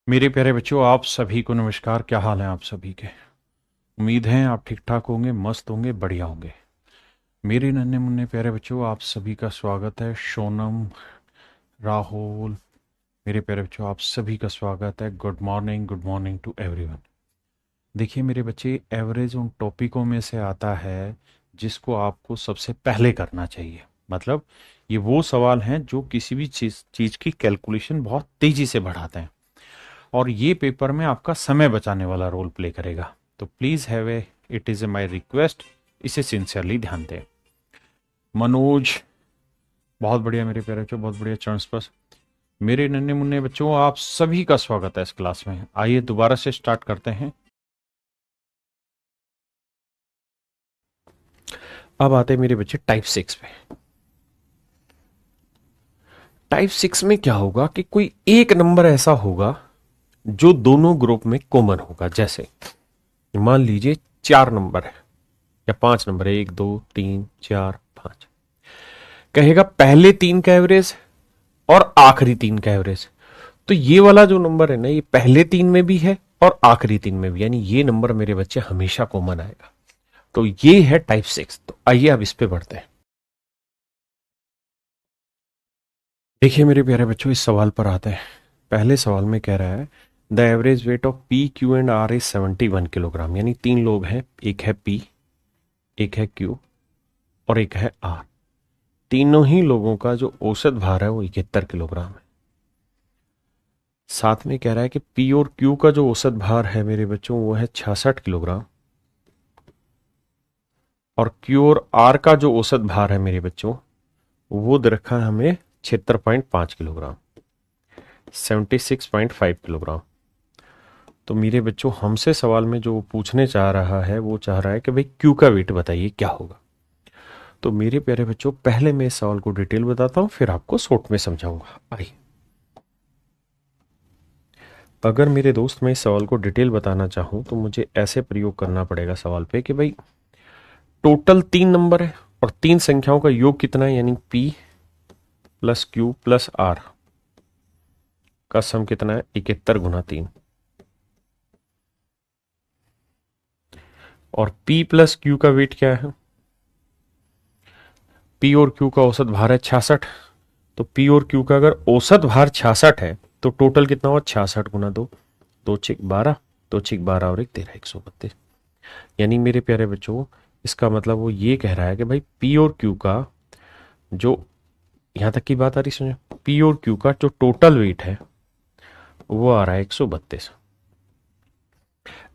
मेरे प्यारे बच्चों, आप सभी को नमस्कार। क्या हाल है आप सभी के? उम्मीद है आप ठीक ठाक होंगे, मस्त होंगे, बढ़िया होंगे। मेरे नन्हे मुन्ने प्यारे बच्चों, आप सभी का स्वागत है। सोनम, राहुल, मेरे प्यारे बच्चों, आप सभी का स्वागत है। Good morning to everyone. देखिए मेरे बच्चे, एवरेज उन टॉपिकों में से आता है जिसको आपको सबसे पहले करना चाहिए। मतलब ये वो सवाल हैं जो किसी भी चीज़ की कैलकुलेशन बहुत तेज़ी से बढ़ाते हैं, और ये पेपर में आपका समय बचाने वाला रोल प्ले करेगा। तो please have a, it is a my request, इसे सिंसियरली ध्यान दें। मनोज, बहुत बढ़िया मेरे प्यारे बच्चों, बहुत बढ़िया। चरण स्पर्श। मेरे नन्हे मुन्ने बच्चों, आप सभी का स्वागत है इस क्लास में। आइए दोबारा से स्टार्ट करते हैं। अब आते हैं मेरे बच्चे टाइप 6 पे। टाइप 6 में क्या होगा कि कोई एक नंबर ऐसा होगा जो दोनों ग्रुप में कॉमन होगा। जैसे मान लीजिए 4 नंबर है या 5 नंबर है, 1 2 3 4 5। कहेगा पहले 3 का एवरेज और आखिरी 3 का एवरेज। तो ये वाला जो नंबर है ना, ये पहले 3 में भी है और आखिरी 3 में भी, यानी ये नंबर मेरे बच्चे हमेशा कॉमन आएगा। तो ये है टाइप 6। तो आइए अब इस पे बढ़ते हैं। देखिए मेरे प्यारे बच्चों, इस सवाल पर आते हैं। पहले सवाल में कह रहा है the average weight of P Q and R is 71 kilogram. यानी 3 लोग हैं, एक है पी, एक है क्यू और एक है आर। तीनों ही लोगों का जो औसत भार है वो 71 किलोग्राम है। साथ में कह रहा है कि पी और क्यू का जो औसत भार है मेरे बच्चों वो है 66 किलोग्राम, और क्यू और आर का जो औसत भार है मेरे बच्चों वो दे रखा है हमें 76.5 किलोग्राम, 76.5 किलोग्राम। तो मेरे बच्चों, हमसे सवाल में जो पूछने चाह रहा है वो चाह रहा है कि भाई क्यू का वेट बताइए क्या होगा। तो मेरे प्यारे बच्चों, पहले मैं इस सवाल को डिटेल बताता हूं, फिर आपको शॉर्ट में समझाऊंगा। आइए, अगर मेरे दोस्त मैं इस सवाल को डिटेल बताना चाहूं तो मुझे ऐसे प्रयोग करना पड़ेगा सवाल पे कि भाई टोटल 3 नंबर है और 3 संख्याओं का योग कितना है, यानी P plus Q plus R का सम कितना है, 71 × 3। और P प्लस Q का वेट क्या है, P और Q का औसत भार है 66। तो P और Q का अगर औसत भार 66 है तो टोटल कितना हुआ, 66 × 2, 2×6 = 12, 2×6 = 12 और 1 13, 132। यानी मेरे प्यारे बच्चों, इसका मतलब वो ये कह रहा है कि भाई P और Q का जो, यहां तक की बात आ रही समझो, P और Q का जो टोटल वेट है वो आ रहा है 132।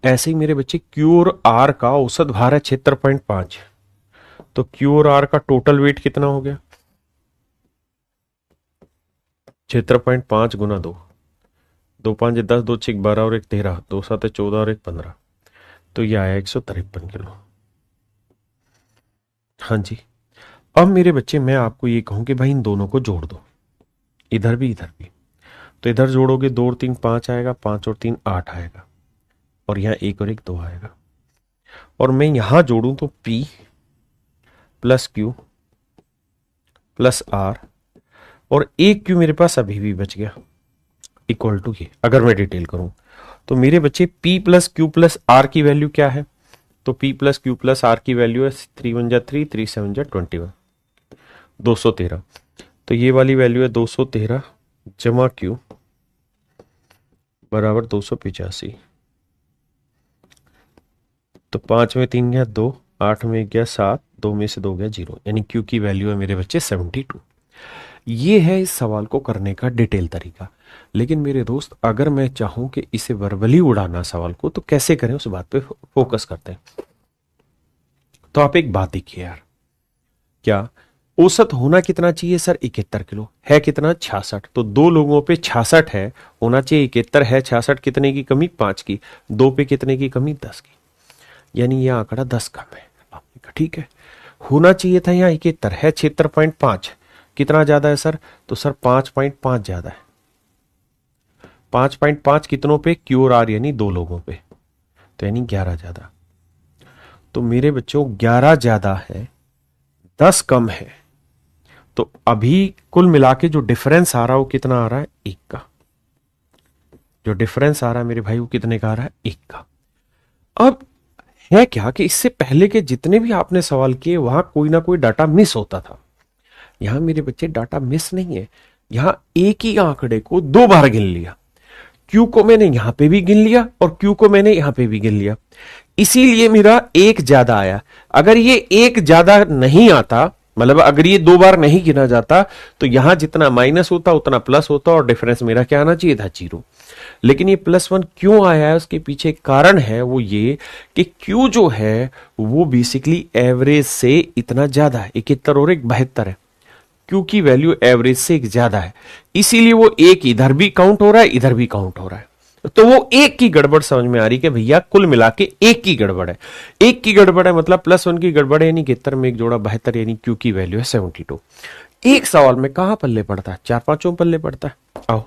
ऐसे ही मेरे बच्चे Q और R का औसत भार है 76.5। तो Q और R का टोटल वेट कितना हो गया, 76.5 × 2, 2×5 = 10, 2×6 = 12 और 1 13, 2×7 = 14 और 1 15। तो ये आया 153 किलो। हाँ जी। अब मेरे बच्चे, मैं आपको ये कहूं कि भाई इन दोनों को जोड़ दो, इधर भी इधर भी। तो इधर जोड़ोगे 2 और 3 5 आएगा, 5 और 3 8 आएगा, और यहाँ 1 और 1 2 आएगा। और मैं यहां जोड़ूं तो P plus Q plus R, और एक Q मेरे पास अभी भी बच गया, इक्वल टू ये। अगर मैं डिटेल करूं तो मेरे बच्चे P plus Q plus R की वैल्यू क्या है, तो P plus Q plus R की वैल्यू है 3 × 1 = 3, 3 × 7 = 21, 213। तो ये वाली वैल्यू है 213 जमा Q बराबर 285। तो 5 में 3 गया 2, 8 में 1 गया 7, 2 में से 2 गया 0, यानी Q की वैल्यू है मेरे बच्चे 72। ये है इस सवाल को करने का डिटेल तरीका। लेकिन मेरे दोस्त, अगर मैं चाहूं कि इसे वर्बली उड़ाना सवाल को, तो कैसे करें उस बात पे फोकस करते हैं। तो आप एक बात देखिए यार, क्या औसत होना कितना चाहिए सर, 71 किलो है, कितना 66। तो दो लोगों पे 66 है, होना चाहिए 71 है, 66 कितने की कमी, 5 की। दो पे कितने की कमी, 10 की, यानी यह आंकड़ा 10 कम है। आपने कहा ठीक है, होना चाहिए था यहाँ 71 है, 76.5 कितना ज्यादा है सर, तो सर 5.5 ज्यादा है। 5.5 कितनों पे, क्यू और आर, यानी दो लोगों पे, तो यानी 11 ज्यादा। तो मेरे बच्चों 11 ज्यादा है, 10 कम है। तो अभी कुल मिला के जो डिफरेंस आ रहा है वो कितना आ रहा है, 1 का। जो डिफरेंस आ रहा है मेरे भाई वो कितने का आ रहा है? 1 का। अब है क्या कि इससे पहले के जितने भी आपने सवाल किए वहां कोई ना कोई डाटा मिस होता था। यहां मेरे बच्चे डाटा मिस नहीं है, यहां एक ही आंकड़े को 2 बार गिन लिया। क्यू को मैंने यहां पे भी गिन लिया और क्यू को मैंने यहां पे भी गिन लिया, इसीलिए मेरा एक ज्यादा आया। अगर ये एक ज्यादा नहीं आता, मतलब अगर ये 2 बार नहीं गिना जाता, तो यहां जितना माइनस होता उतना प्लस होता और डिफरेंस मेरा क्या आना चाहिए था? 0। लेकिन ये +1 क्यों आया है, उसके पीछे एक कारण है, वो ये कि क्यू जो है वो बेसिकली एवरेज से इतना ज्यादा है, 71 और 1 72 है। क्यू की वैल्यू एवरेज से एक ज्यादा है, इसीलिए वो एक इधर भी काउंट हो रहा है, इधर भी काउंट हो रहा है। तो वो एक की गड़बड़ समझ में आ रही कि भैया कुल मिला के एक की गड़बड़ है। एक की गड़बड़ है मतलब +1 की गड़बड़ है, यानी 71 में एक जोड़ा 72, यानी क्यू की वैल्यू है 72। एक सवाल में कहां पल्ले पड़ता है? 4-5 पल्ले पड़ता है। आओ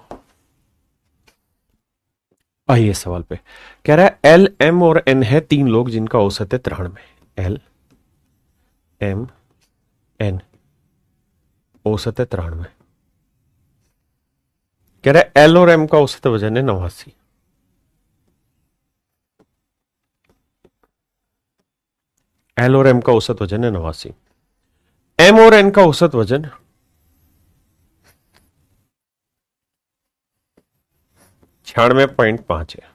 आइए सवाल पे। कह रहा है एल, एम और एन है 3 लोग जिनका औसत है 93। एल, एम, एन, औसत है 93। कह रहा है एल और एम का औसत वजन है 89। एल और एम का औसत वजन है 89। एम और एन का औसत वजन 96.5 है।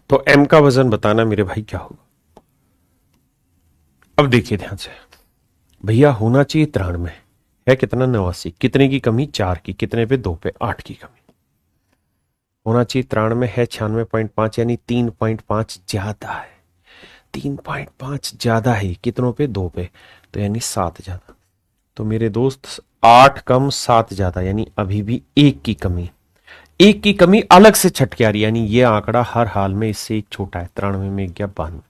तो एम का वजन बताना मेरे भाई क्या होगा? अब देखिए ध्यान से, भैया होना चाहिए 93, है कितना? 89। कितने की कमी? 4 की। कितने पे? 2 पे, 8 की कमी। होना चाहिए 93, है 96.5, यानी 3.5 ज्यादा है। 3.5 ज्यादा है कितनों पे? 2 पे, तो यानी 7 ज्यादा। तो मेरे दोस्त 8 कम 7 ज्यादा, यानी अभी भी 1 की कमी। 1 की कमी अलग से छटके आ रही, यानी ये आंकड़ा हर हाल में इससे एक छोटा है। 93 में 1 गया 92,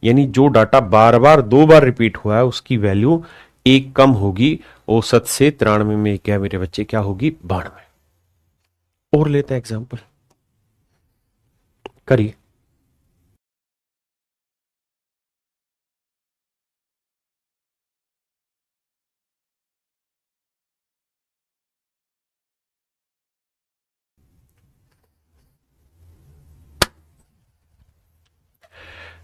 यानी जो डाटा बार बार 2 बार रिपीट हुआ है उसकी वैल्यू 1 कम होगी औसत से। 93 में 1 गया मेरे बच्चे, क्या होगी? 92। और लेते हैं एग्जाम्पल, करिए।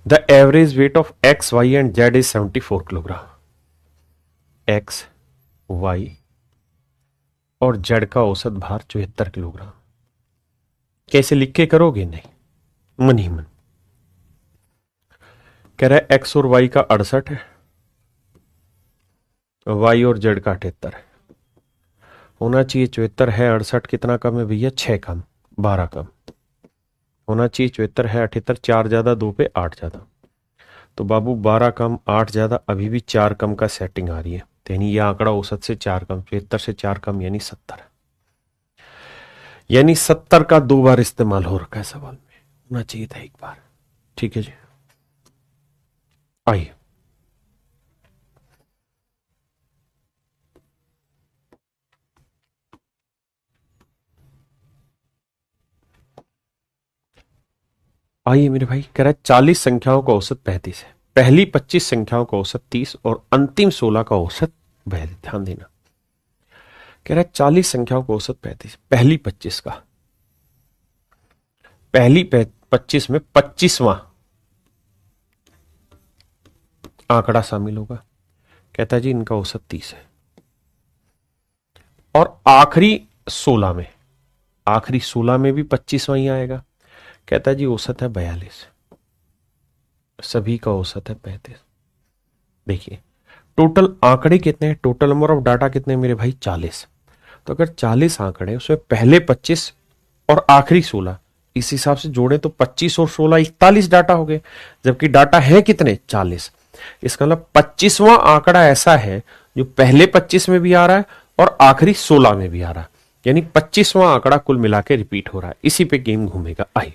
The average weight of X, Y and Z is 74 kilogram. X, Y और जेड का औसत भार 74 किलोग्राम। कैसे लिख के करोगे? नहीं, मन ही मन। कह रहा है एक्स और वाई का 68 है, वाई और जेड का 78 है। होना चाहिए 74 है 68, कितना कम है भैया? 6 कम, 12 कम। होना चाहिए 74 है 78, 4 ज्यादा 2 पे 8 ज्यादा। तो बाबू 12 कम 8 ज्यादा, अभी भी 4 कम का सेटिंग आ रही है, तो यानी यह आंकड़ा औसत से 4 कम, 74 से 4 कम यानी 70। यानी 70 का 2 बार इस्तेमाल हो रखा है सवाल में, होना चाहिए था 1 बार। ठीक है जी, आइए। आइए मेरे भाई, कह रहा है 40 संख्याओं का औसत 35 है, पहली 25 संख्याओं का औसत 30 और अंतिम 16 का औसत 42। ध्यान देना, कह रहा है 40 संख्याओं का औसत 35, पहली 25 का, पहली 25 में 25वां आंकड़ा शामिल होगा। कहता है जी इनका औसत 30 है। और आखिरी 16 में, आखिरी 16 में भी 25वां ही आएगा। कहता है जी औसत है 42, सभी का औसत है 35। देखिए टोटल आंकड़े कितने हैं? टोटल नंबर ऑफ डाटा कितने हैं मेरे भाई? 40। तो अगर 40 आंकड़े, उसमें पहले 25 और आखिरी 16, इस हिसाब से जोड़े तो 25 और 16 41 डाटा हो गए, जबकि डाटा है कितने? 40। इसका मतलब 25वां आंकड़ा ऐसा है जो पहले 25 में भी आ रहा है और आखिरी 16 में भी आ रहा है, यानी 25वां आंकड़ा कुल मिला के रिपीट हो रहा है। इसी पे गेम घूमेगा। आइए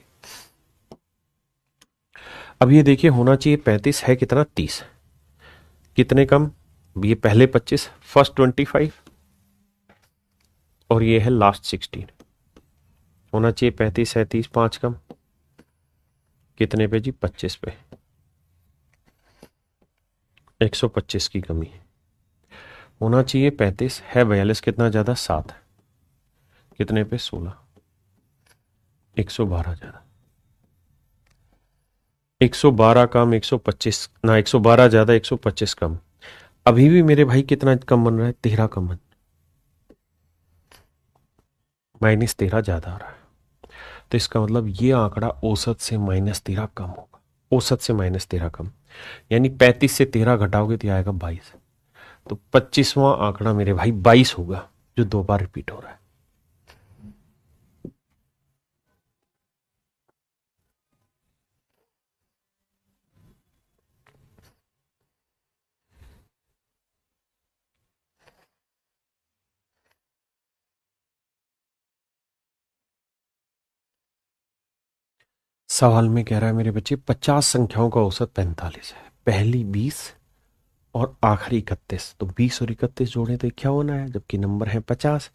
अब ये देखिए, होना चाहिए 35, है कितना? 30। कितने कम? ये पहले 25, फर्स्ट 25 और ये है लास्ट 16। होना चाहिए 35 है 30, 5 कम, कितने पे जी? 25 पे, 125 की कमी। होना चाहिए 35 है 42, कितना ज्यादा? 7। कितने पे 16, 112 ज्यादा, 112 कम 125 ना, 112 ज्यादा 125 कम। अभी भी मेरे भाई कितना कम बन रहा है? 13 कम बन, -13 ज्यादा आ रहा है। तो इसका मतलब ये आंकड़ा औसत से -13 कम होगा, औसत से -13 कम, यानी 35 से 13 घटाओगे तो आएगा 22। तो 25वां आंकड़ा मेरे भाई 22 होगा, जो 2 बार रिपीट हो रहा है। सवाल में कह रहा है मेरे बच्चे 50 संख्याओं का औसत 45 है, पहली 20 और आखिरी 31। तो 20 और 31 जोड़े तो 51 है, जबकि नंबर है 50।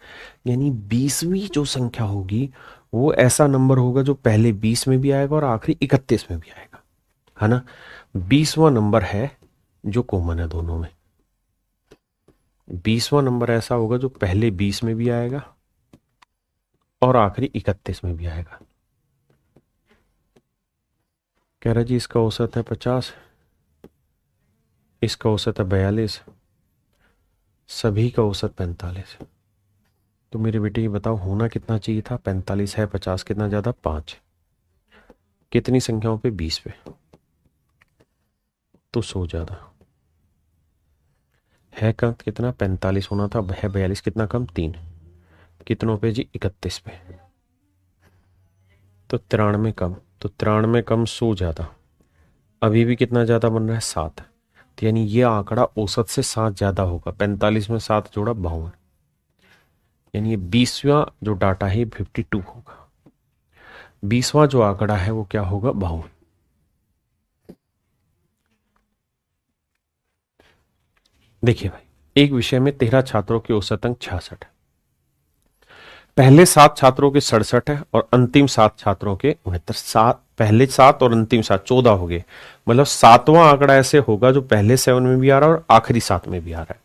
यानी 20वीं जो संख्या होगी वो ऐसा नंबर होगा जो पहले 20 में भी आएगा और आखिरी 31 में भी आएगा, है ना। 20वां नंबर है जो कॉमन है दोनों में। 20वां नंबर ऐसा होगा जो पहले 20 में भी आएगा और आखिरी 31 में भी आएगा। कह रहा जी इसका औसत है 50, इसका औसत है 42, सभी का औसत 45। तो मेरे बेटे ये बताओ होना कितना चाहिए था? 45 है, 50 कितना ज्यादा? 5। कितनी संख्याओं पे? 20 पे, तो 100 ज्यादा है। कम कितना? 45 होना था, है 42, कितना कम? 3। कितनों पे जी? 31 पे, तो 93 कम। तो 93 कम 100 ज्यादा, अभी भी कितना ज्यादा बन रहा है? 7। तो यानी ये आंकड़ा औसत से 7 ज्यादा होगा। 45 में 7 जोड़ा 52, यानी ये 20वां जो डाटा है 52 होगा। 20वां जो आंकड़ा है वो क्या होगा? 52। देखिए भाई, एक विषय में 13 छात्रों के औसत अंक 66 है, पहले 7 छात्रों के 67 है और अंतिम 7 छात्रों के 69। 7 पहले 7 और अंतिम 7 14 हो गए। मतलब 7वां आंकड़ा ऐसे होगा जो पहले 7 में भी आ रहा है और आखिरी 7 में भी आ रहा है।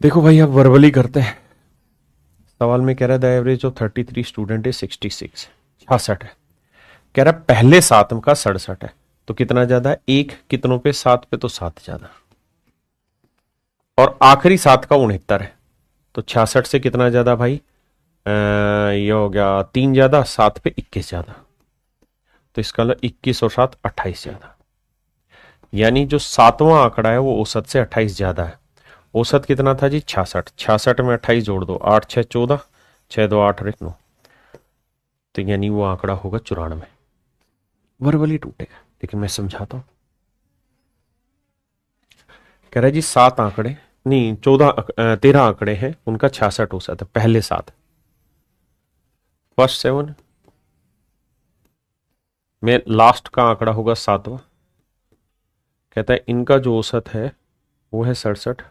देखो भाई अब वर्बली करते हैं। सवाल में कह रहा है the average of 33 student is 66, 66 है। कह रहा है पहले 7 का 67 है, तो कितना ज्यादा है? 1 कितनों पे? 7 पे, तो 7 ज्यादा। और आखिरी 7 का 69 है, तो 66 से कितना ज्यादा भाई? ये हो गया 3 ज्यादा, 7 पे 21 ज्यादा। तो इसका मतलब 21 और 7 28 ज्यादा। यानी जो 7वां आंकड़ा है वो औसत से 28 ज्यादा है। औसत कितना था जी? 66। 66 में 28 जोड़ दो, 8 6 14, 6 2 8 और 1 9। तो यानी वो आंकड़ा होगा 94। वर्बली टूटेगा, लेकिन मैं समझाता हूं। कह रहा है जी 7 आंकड़े नहीं, 13 आंकड़े हैं, उनका 66 औसत है, पहले 7। फर्स्ट 7 में लास्ट का आंकड़ा होगा 7वां। कहता है इनका जो औसत है वो है 67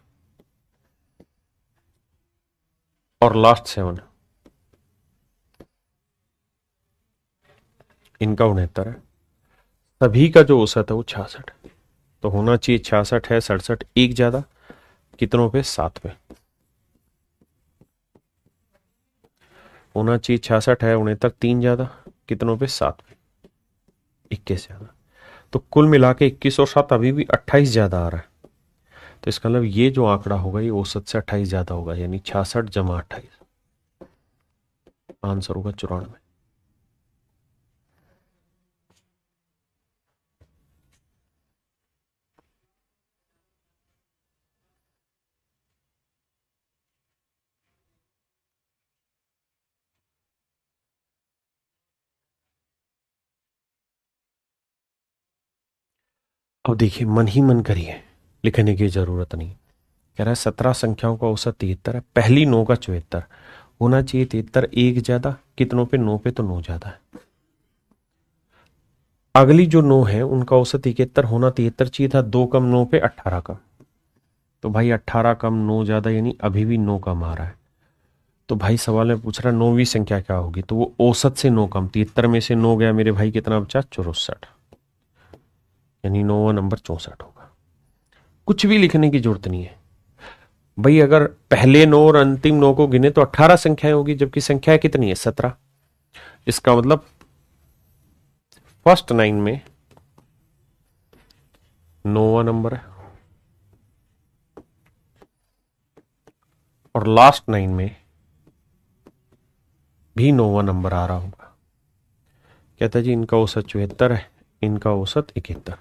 और लास्ट 7 इनका 69 है। सभी का जो औसत है वो 66, तो होना चाहिए 66 है, 67 एक ज्यादा, कितनों पे? 7 पे। होना चाहिए 66 है, 69 3 ज्यादा, कितनों पे? 7 पे, 21 ज्यादा। तो कुल मिला के 21 और 7 अभी भी 28 ज्यादा आ रहा है। तो इसका मतलब ये जो आंकड़ा होगा ये औसत से 28 ज्यादा होगा, यानी 66 जमा 28, आंसर होगा 94। अब देखिए मन ही मन करिए, लिखने की जरूरत नहीं। कह रहा है 17 संख्याओं का औसत 73 है, पहली 9 का 74। होना चाहिए 73 एक ज्यादा, कितनों पे? 9 पे, तो 9 ज्यादा है। अगली जो 9 है उनका औसत 71, होना 73 चाहिए था, 2 कम 9 पे 18 कम। तो भाई 18 कम 9 ज्यादा, यानी अभी भी 9 कम आ रहा है। तो भाई सवाल में पूछ रहा है 9वीं संख्या क्या होगी? तो वो औसत से 9 कम, 73 में से 9 गया मेरे भाई, कितना बचा? 64, यानी 9वां नंबर 64 होगा। कुछ भी लिखने की जरूरत नहीं है, भाई अगर पहले 9 और अंतिम 9 को गिने तो 18 संख्याएं होगी, जबकि संख्या कितनी है? 17। इसका मतलब फर्स्ट 9 में 9वां नंबर है और लास्ट 9 में भी 9वां नंबर आ रहा होगा। कहता जी इनका औसत 74 है, इनका औसत 71,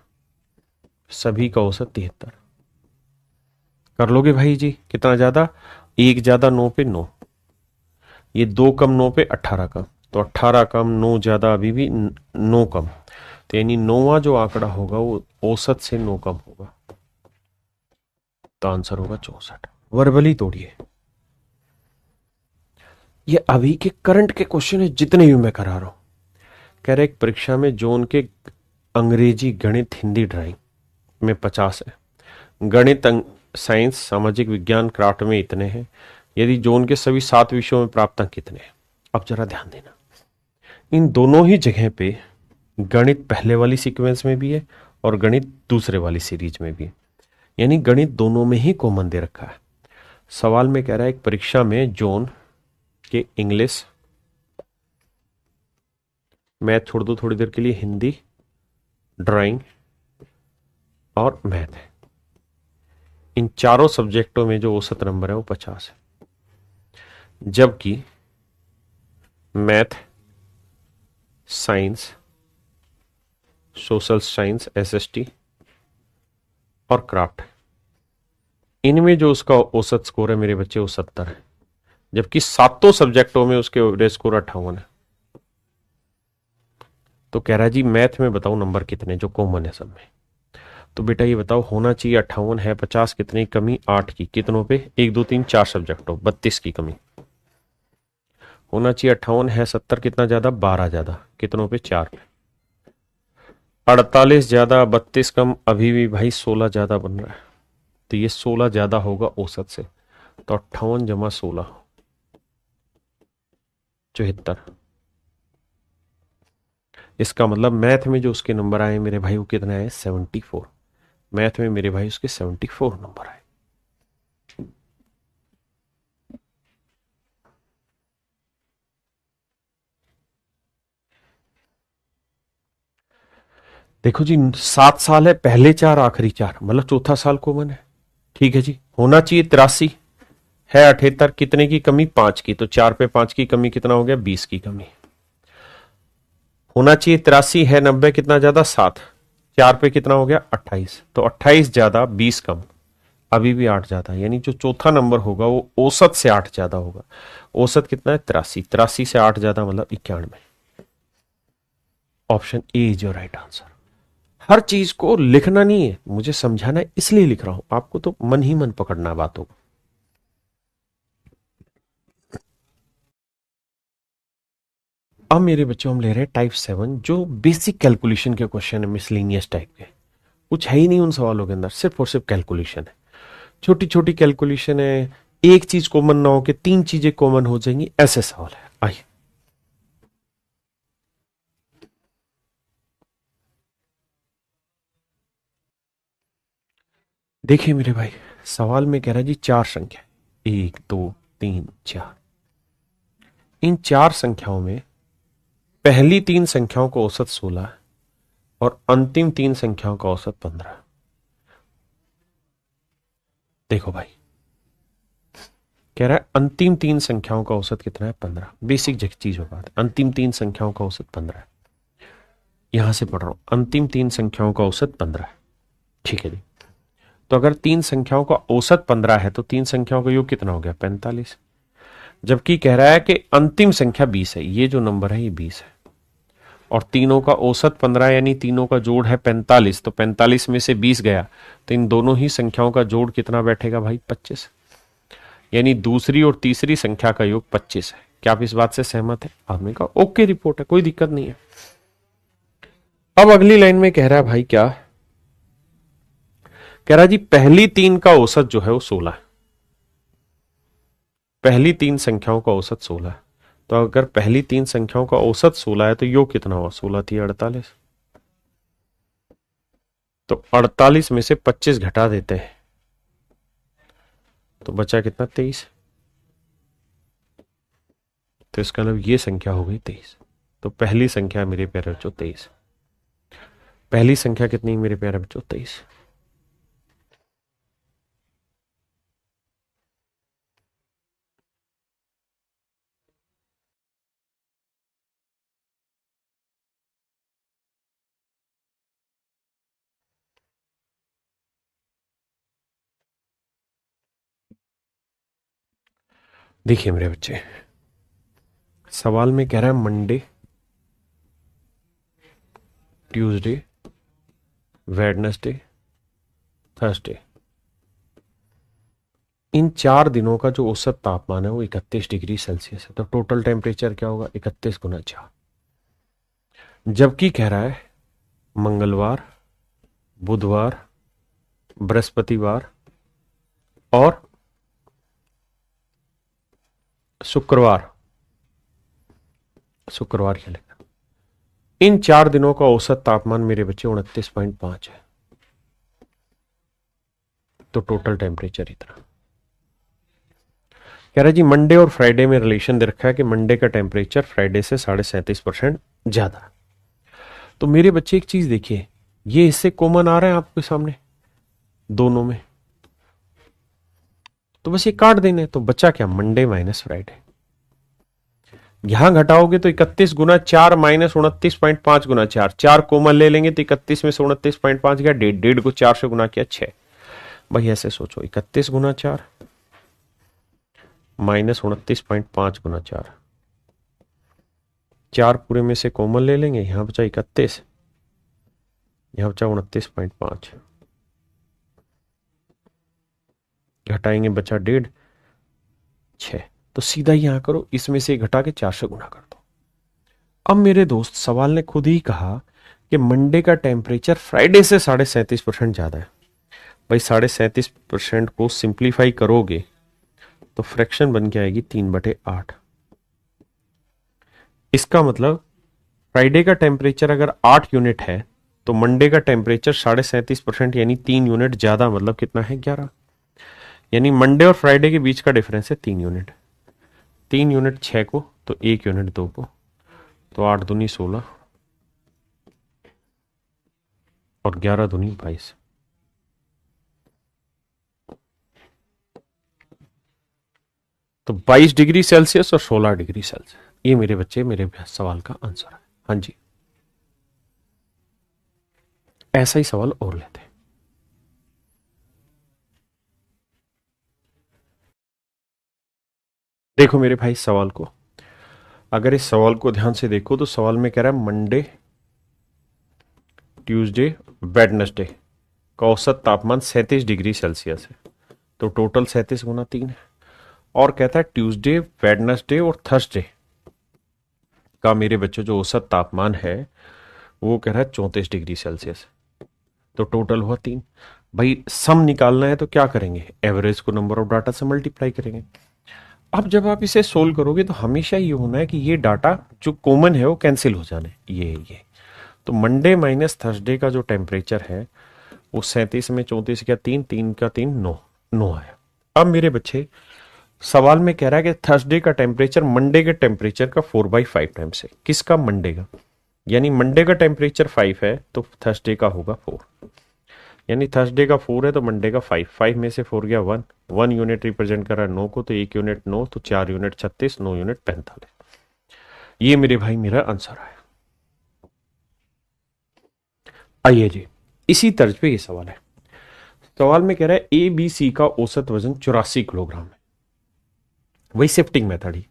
सभी का औसत 73। कर लोगे भाई जी? कितना ज्यादा? 1 ज्यादा 9 पे 9, ये 2 कम 9 पे 18 कम, तो 18 कम 9 ज्यादा अभी भी 9 कम, तो यानी 9वां जो आंकड़ा होगा वो औसत से 9 कम होगा, तो आंसर होगा 64। वर्बली तोड़िए। ये अभी के करंट के क्वेश्चन है जितने भी मैं करा रहा हूं। कह रहे एक परीक्षा में जोन के अंग्रेजी, गणित, हिंदी, ड्राइंग में 50 है, गणित, साइंस, सामाजिक विज्ञान, क्राफ्ट में इतने हैं, यदि जोन के सभी 7 विषयों में प्राप्त अंक कितने हैं? अब जरा ध्यान देना, इन दोनों ही जगह पे गणित पहले वाली सीक्वेंस में भी है और गणित दूसरे वाली सीरीज में भी है, यानी गणित दोनों में ही कॉमन दे रखा है। सवाल में कह रहा है एक परीक्षा में जोन के इंग्लिश, मैथ छोड़ दो थोड़ी देर के लिए, हिंदी, ड्राइंग और मैथ है, इन चारों सब्जेक्टों में जो औसत नंबर है वो 50 है, जबकि math, science, social science, SST और क्राफ्ट, इनमें जो उसका औसत स्कोर है मेरे बच्चे वो 70 है, जबकि सातों सब्जेक्टों में उसके एवरेज स्कोर 58 है। तो कह रहा है जी मैथ में बताओ नंबर कितने जो कॉमन है सब में। तो बेटा ये बताओ, होना चाहिए 58 है, 50 कितनी कमी? 8 की। कितनों पे? 1 2 3 4 सब्जेक्टों, 32 की कमी। होना चाहिए 58 है, 70 कितना ज्यादा? 12 ज्यादा। कितनों पे? 4 पे। 48 ज्यादा 32 कम, अभी भी भाई 16 ज्यादा बन रहा है, तो ये 16 ज्यादा होगा औसत से, तो 58 जमा 16 74। इसका मतलब मैथ में जो उसके नंबर आए मेरे भाई वो कितना है? 74। मैथ में मेरे भाई उसके 74 नंबर आए। देखो जी 7 साल है, पहले 4 आखिरी 4, मतलब चौथा साल कॉमन है। ठीक है जी। होना चाहिए 83 है, 78 कितने की कमी? 5 की, तो 4 पे 5 की कमी कितना हो गया? 20 की कमी। होना चाहिए 83 है, 90 कितना ज्यादा? 7, 4 पे कितना हो गया? 28, तो 28 ज्यादा 20 कम, अभी भी 8 ज्यादा, यानी जो चौथा नंबर होगा वो औसत से 8 ज्यादा होगा। औसत कितना है? 83, 83 से 8 ज्यादा मतलब 91। Option A is your right answer. हर चीज को लिखना नहीं है, मुझे समझाना है इसलिए लिख रहा हूं, आपको तो मन ही मन पकड़ना है बातों को। अब मेरे बच्चों हम ले रहे हैं टाइप 7, जो बेसिक कैलकुलेशन के क्वेश्चन है, मिसलिनियस टाइप के, कुछ है ही नहीं उन सवालों के अंदर, सिर्फ और सिर्फ कैलकुलेशन है, छोटी छोटी कैलकुलेशन है, एक चीज कॉमन ना हो के 3 चीजें कॉमन हो जाएंगी, ऐसे सवाल है। आइए देखिए मेरे भाई, सवाल में कह रहा है जी 4 संख्या, 1 2 3 4, इन 4 संख्याओं में पहली 3 संख्याओं का औसत 16 और अंतिम 3 संख्याओं का औसत 15। देखो भाई कह रहा है अंतिम 3 संख्याओं का औसत कितना है? 15। बेसिक चीज होगा, अंतिम 3 संख्याओं का औसत 15 है। यहां से पढ़ रहा हूं, अंतिम 3 संख्याओं का औसत 15 है। ठीक है जी। तो अगर 3 संख्याओं का औसत 15 है तो 3 संख्याओं का योग कितना हो गया? 45। जबकि कह रहा है कि अंतिम संख्या 20 है, ये जो नंबर है ये 20 है, और तीनों का औसत 15 यानी तीनों का जोड़ है 45, तो 45 में से 20 गया तो इन दोनों ही संख्याओं का जोड़ कितना बैठेगा भाई? 25, यानी दूसरी और तीसरी संख्या का योग 25 है। क्या आप इस बात से सहमत है? आपने कहा ओके, रिपोर्ट है, कोई दिक्कत नहीं है। अब अगली लाइन में कह रहा है भाई क्या कह रहा है जी, पहली 3 का औसत जो है वो 16 है, पहली 3 संख्याओं का औसत 16 है, तो अगर पहली 3 संख्याओं का औसत 16 है तो योग कितना हुआ? 16 थी 48, तो 48 में से 25 घटा देते हैं तो बचा कितना 23। तो इसका मतलब ये संख्या हो गई 23। तो पहली संख्या मेरे प्यारे बच्चों 23। पहली संख्या कितनी मेरे प्यारे बच्चों 23। देखिए मेरे बच्चे, सवाल में कह रहा है मंडे, ट्यूसडे, वेडनेसडे, थर्सडे, इन 4 दिनों का जो औसत तापमान है वो 31 डिग्री सेल्सियस है। तो टोटल टेम्परेचर क्या होगा 31 गुना 4। जबकि कह रहा है मंगलवार, बुधवार, बृहस्पतिवार और शुक्रवार, शुक्रवार क्या लिखा, इन 4 दिनों का औसत तापमान मेरे बच्चे 29.5 है। तो टोटल टेम्परेचर इतना। कह रहा है जी मंडे और फ्राइडे में रिलेशन दे रखा है कि मंडे का टेम्परेचर फ्राइडे से 37.5% ज्यादा है। तो मेरे बच्चे एक चीज देखिए, ये इससे कॉमन आ रहा है आपके सामने दोनों में, तो बस ये काट देने। तो बचा क्या मंडे माइनस फ्राइडे। यहां घटाओगे तो 31 गुना 4 माइनस 29.5 गुना 4, 4 कॉमन ले लेंगे तो 31 में से 29.5 गया, 1.5 को 4 से गुना किया 6। भाई ऐसे सोचो 31 गुना 4 माइनस 29.5 गुना 4, 4 पूरे में से कॉमन ले लेंगे, यहां बचा 31, यहां बचा 29.5, घटाएंगे बचा 1.5, 6। तो सीधा यहां करो, इसमें से घटा के 4 से गुना कर दो। अब मेरे दोस्त सवाल ने खुद ही कहा कि मंडे का टेम्परेचर फ्राइडे से 37.5% ज्यादा है। भाई 37.5% को सिंप्लीफाई करोगे तो फ्रैक्शन बन के आएगी 3/8। इसका मतलब फ्राइडे का टेम्परेचर अगर 8 यूनिट है तो मंडे का टेम्परेचर 37.5% यानी 3 यूनिट ज्यादा, मतलब कितना है 11। यानी मंडे और फ्राइडे के बीच का डिफरेंस है 3 यूनिट। 3 यूनिट 6 को, तो 1 यूनिट 2 को, तो 8 दूनी 16 और 11 दूनी 22। तो 22 डिग्री सेल्सियस और 16 डिग्री सेल्सियस, ये मेरे बच्चे मेरे सवाल का आंसर है। हाँ जी, ऐसा ही सवाल और लेते हैं। देखो मेरे भाई सवाल को, अगर इस सवाल को ध्यान से देखो तो सवाल में कह रहा है मंडे, ट्यूसडे, वेडनेसडे का औसत तापमान 37 डिग्री सेल्सियस है। तो टोटल 37 गुना 3 है। और कहता है ट्यूसडे, वेडनेसडे और थर्सडे का मेरे बच्चों जो औसत तापमान है वो कह रहा है 34 डिग्री सेल्सियस। तो टोटल हुआ 3। भाई सम निकालना है तो क्या करेंगे, एवरेज को नंबर ऑफ डाटा से मल्टीप्लाई करेंगे। अब जब आप इसे सोल्व करोगे तो हमेशा ये होना है कि ये डाटा जो कॉमन है वो कैंसिल हो जाने, ये। तो मंडे माइनस थर्सडे का जो टेम्परेचर है वो 37 में 34 का 3, 3 का 3, 9 आया। अब मेरे बच्चे सवाल में कह रहा है कि थर्सडे का टेम्परेचर मंडे के टेम्परेचर का 4/5 टाइम्स है। किसका, मंडे का। यानी मंडे का टेम्परेचर 5 है तो थर्सडे का होगा 4। यानी थर्सडे का 4 है तो मंडे का 5, 5 में से 4 गया 1, 1 यूनिट रिप्रेजेंट कर रहा है 9 को, तो 1 यूनिट 9, तो 4 यूनिट 36, 9 यूनिट 45। ये मेरे भाई मेरा आंसर है। आइए जी, इसी तर्ज पे ये सवाल है। सवाल में कह रहा है ए बी सी का औसत वजन 84 किलोग्राम है। वही शिफ्टिंग मेथड ही,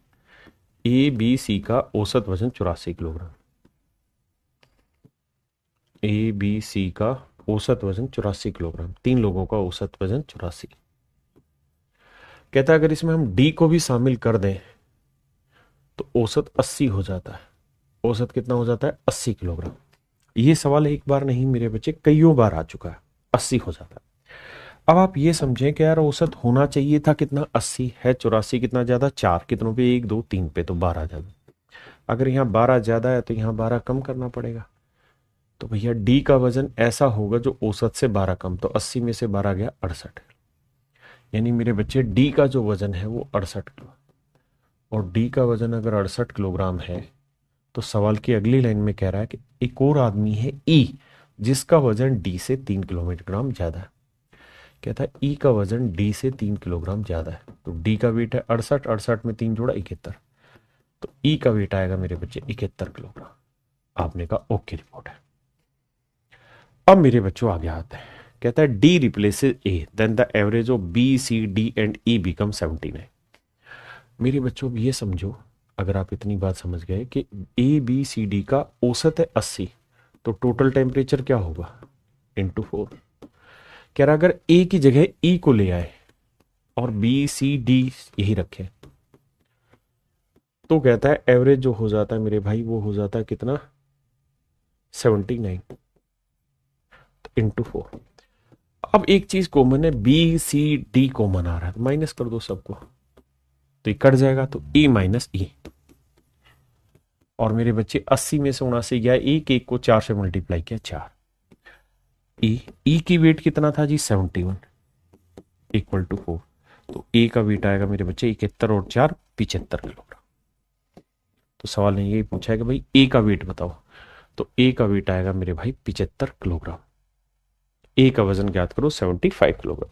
ए बी सी का औसत वजन 84 किलोग्राम। ए बी सी का औसत वजन 84 किलोग्राम, 3 लोगों का औसत वजन 84। कहता है अगर इसमें हम डी को भी शामिल कर दें तो औसत 80 हो जाता है। औसत कितना हो जाता है 80 किलोग्राम। ये सवाल एक बार नहीं मेरे बच्चे कईयों बार आ चुका है, 80 हो जाता है। अब आप ये समझें कि यार औसत होना चाहिए था कितना, 80 है, 84 कितना ज्यादा, 4 कितनों पे, 1 2 3 पे, तो 12 ज्यादा। अगर यहाँ 12 ज्यादा है तो यहाँ 12 कम करना पड़ेगा। तो भैया डी का वजन ऐसा होगा जो औसत से 12 कम, तो 80 में से 12 गया 68। यानी मेरे बच्चे डी का जो वजन है वो 68 किलो, और डी का वजन अगर 68 किलोग्राम है तो सवाल की अगली लाइन में कह रहा है कि एक और आदमी है ई जिसका वजन डी से 3 किलोग्राम ज्यादा है। कहता है ई का वजन डी से 3 किलोग्राम ज्यादा है, तो डी का वेट है 68, 68 में 3 जोड़ा 71, तो ई का वेट आएगा मेरे बच्चे 71 किलोग्राम। आपने कहा ओके रिपोर्ट है। अब मेरे बच्चों आगे आते हैं, कहता है D replaces A then the average of B C D and E become 79। मेरे बच्चों अब ये समझो, अगर आप इतनी बात समझ गए कि ए बी सी डी का औसत है 80, तो टोटल टेम्परेचर क्या होगा इंटू 4। कह रहा अगर ए की जगह ई को ले आए और बी सी डी यही रखे तो कहता है एवरेज जो हो जाता है मेरे भाई वो हो जाता है कितना 79 इंटू 4। अब एक चीज कॉमन है, बी सी डी कॉमन आ रहा है तो माइनस कर दो सबको, तो ये कट जाएगा, तो ई माइनस ई। और मेरे बच्चे 80 में से 79 गया, एक को 4 से मल्टीप्लाई किया 4। ई की वेट कितना था जी 71 इक्वल टू 4, तो ए का वेट आएगा मेरे बच्चे 71 और 4 75 किलोग्राम। तो सवाल ने यही पूछा है कि भाई ए का वेट बताओ, तो ए का वेट आएगा मेरे भाई 75 किलोग्राम। ए का वजन ज्ञात करो 75 किलोग्राम।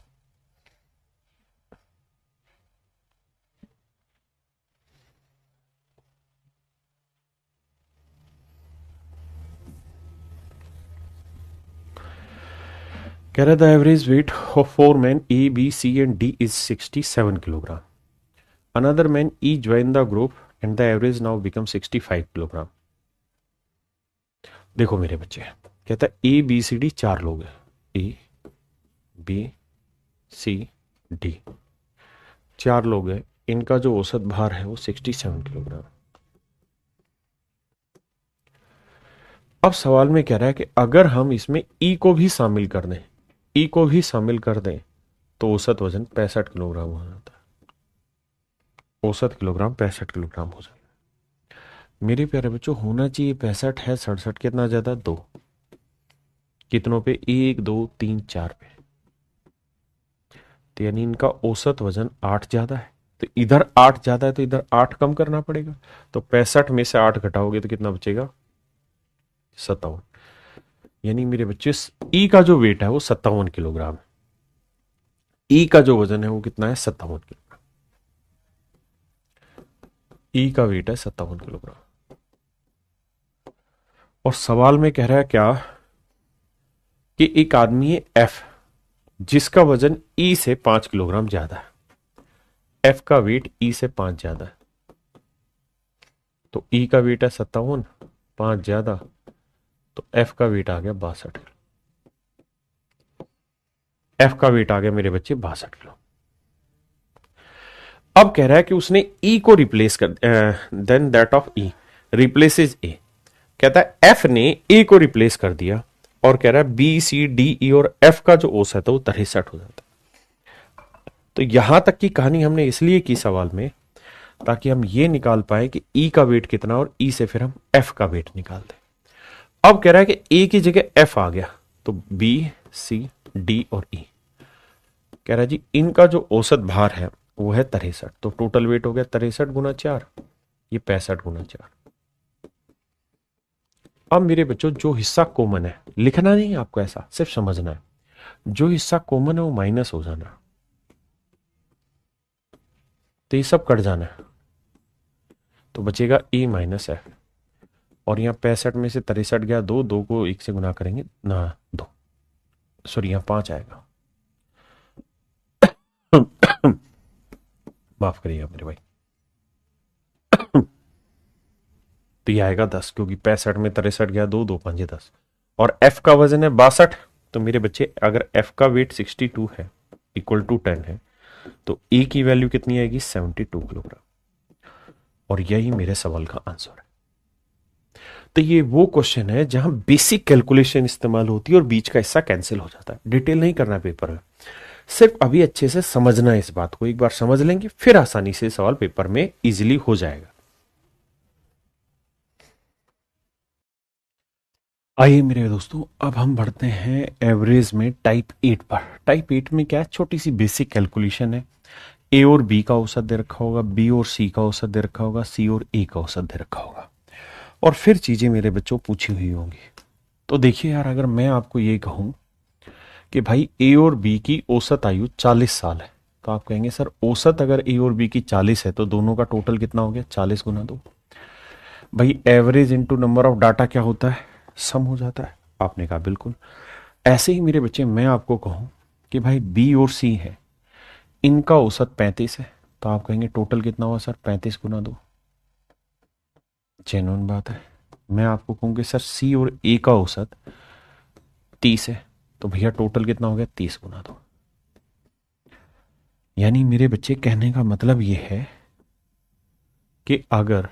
कह रहा the average weight of 4 men A B C and D is 67 kilogram. Another man E join the group and the average now become 65 kilogram. देखो मेरे बच्चे, कहता है ए बी सी डी 4 लोग हैं, ए बी सी डी 4 लोग हैं, इनका जो औसत भार है वो 67 किलोग्राम। अब सवाल में कह रहा है कि अगर हम इसमें ई को भी शामिल कर दें, ई को भी शामिल कर दें तो औसत वजन 65 किलोग्राम हो जाता है। औसत किलोग्राम 65 किलोग्राम हो जाता है। मेरे प्यारे बच्चों होना चाहिए 65 है, 67 कितना ज्यादा 2, कितनों पे 1 2 3 4 पे, तो यानी इनका औसत वजन 8 ज्यादा है, तो इधर 8 ज्यादा है तो इधर 8 कम करना पड़ेगा, तो 65 में से 8 घटाओगे तो कितना बचेगा 57। यानी मेरे बच्चे ई का जो वेट है वो 57 किलोग्राम है, ई का जो वजन है वो कितना है 57 किलोग्राम। ई का वेट है 57 किलोग्राम। और सवाल में कह रहा है क्या कि एक आदमी है एफ जिसका वजन ई से 5 किलोग्राम ज्यादा है, एफ का वेट ई से 5 ज्यादा है, तो ई का वेट है 57, 5 ज्यादा, तो एफ का वेट आ गया 62। एफ का वेट आ गया मेरे बच्चे 62 किलो। अब कह रहा है कि उसने ई को रिप्लेस कर then that of E replaces A. कहता है एफ ने ए को रिप्लेस कर दिया और कह रहा है बी सी डी ई और एफ का जो औसत है वो 63 हो जाता है। तो यहां तक की कहानी हमने इसलिए की सवाल में ताकि हम ये निकाल पाए कि ई का वेट कितना और ई से फिर हम एफ का वेट निकाल दें। अब कह रहा है कि ए की जगह एफ आ गया, तो बी सी डी और ई कह रहा है जी इनका जो औसत भार है वो है 63, तो टोटल वेट हो गया 63 गुना 4, ये 65 गुना 4। अब मेरे बच्चों जो हिस्सा कॉमन है लिखना नहीं आपको, ऐसा सिर्फ समझना है, जो हिस्सा कॉमन है वो माइनस हो जाना, तो ये सब कट जाना है, तो बचेगा ए माइनस एफ। और यहां 65 में से 63 गया 2, 2 को 1 से गुना करेंगे ना 2, सॉरी यहां 5 आएगा माफ करिएगा मेरे भाई, तो ये आएगा 10, क्योंकि 65 में 63 गया 2, 2 5 10, और एफ का वजन है 62, तो मेरे बच्चे अगर एफ का वेट 62 है इक्वल टू 10 है तो ए की वैल्यू कितनी आएगी 72 किलोग्राम। और यही मेरे सवाल का आंसर है। तो ये वो क्वेश्चन है जहां बेसिक कैलकुलेशन इस्तेमाल होती है और बीच का हिस्सा कैंसिल हो जाता है। डिटेल नहीं करना पेपर में, सिर्फ अभी अच्छे से समझना है, इस बात को एक बार समझ लेंगे फिर आसानी से सवाल पेपर में इजीली हो जाएगा। आइए मेरे दोस्तों, अब हम बढ़ते हैं एवरेज में टाइप 8 पर। टाइप 8 में क्या है, छोटी सी बेसिक कैलकुलेशन है। ए और बी का औसत दे रखा होगा, बी और सी का औसत दे रखा होगा, सी और ए का औसत दे रखा होगा, और फिर चीजें मेरे बच्चों पूछी हुई होंगी। तो देखिए यार, अगर मैं आपको ये कहूं कि भाई ए और बी की औसत आयु 40 साल है, तो आप कहेंगे सर औसत अगर ए और बी की 40 है तो दोनों का टोटल कितना हो गया, 40 गुना 2। भाई average into number of data क्या होता है, सम हो जाता है। आपने कहा बिल्कुल। ऐसे ही मेरे बच्चे मैं आपको कहूं कि भाई बी और सी है, इनका औसत 35 है, तो आप कहेंगे टोटल कितना हुआ सर, 35 गुना 2। जेन्युइन बात है। मैं आपको कहूँ कि सर सी और ए का औसत 30 है, तो भैया टोटल कितना हो गया, 30 गुना 2। यानी मेरे बच्चे कहने का मतलब ये है कि अगर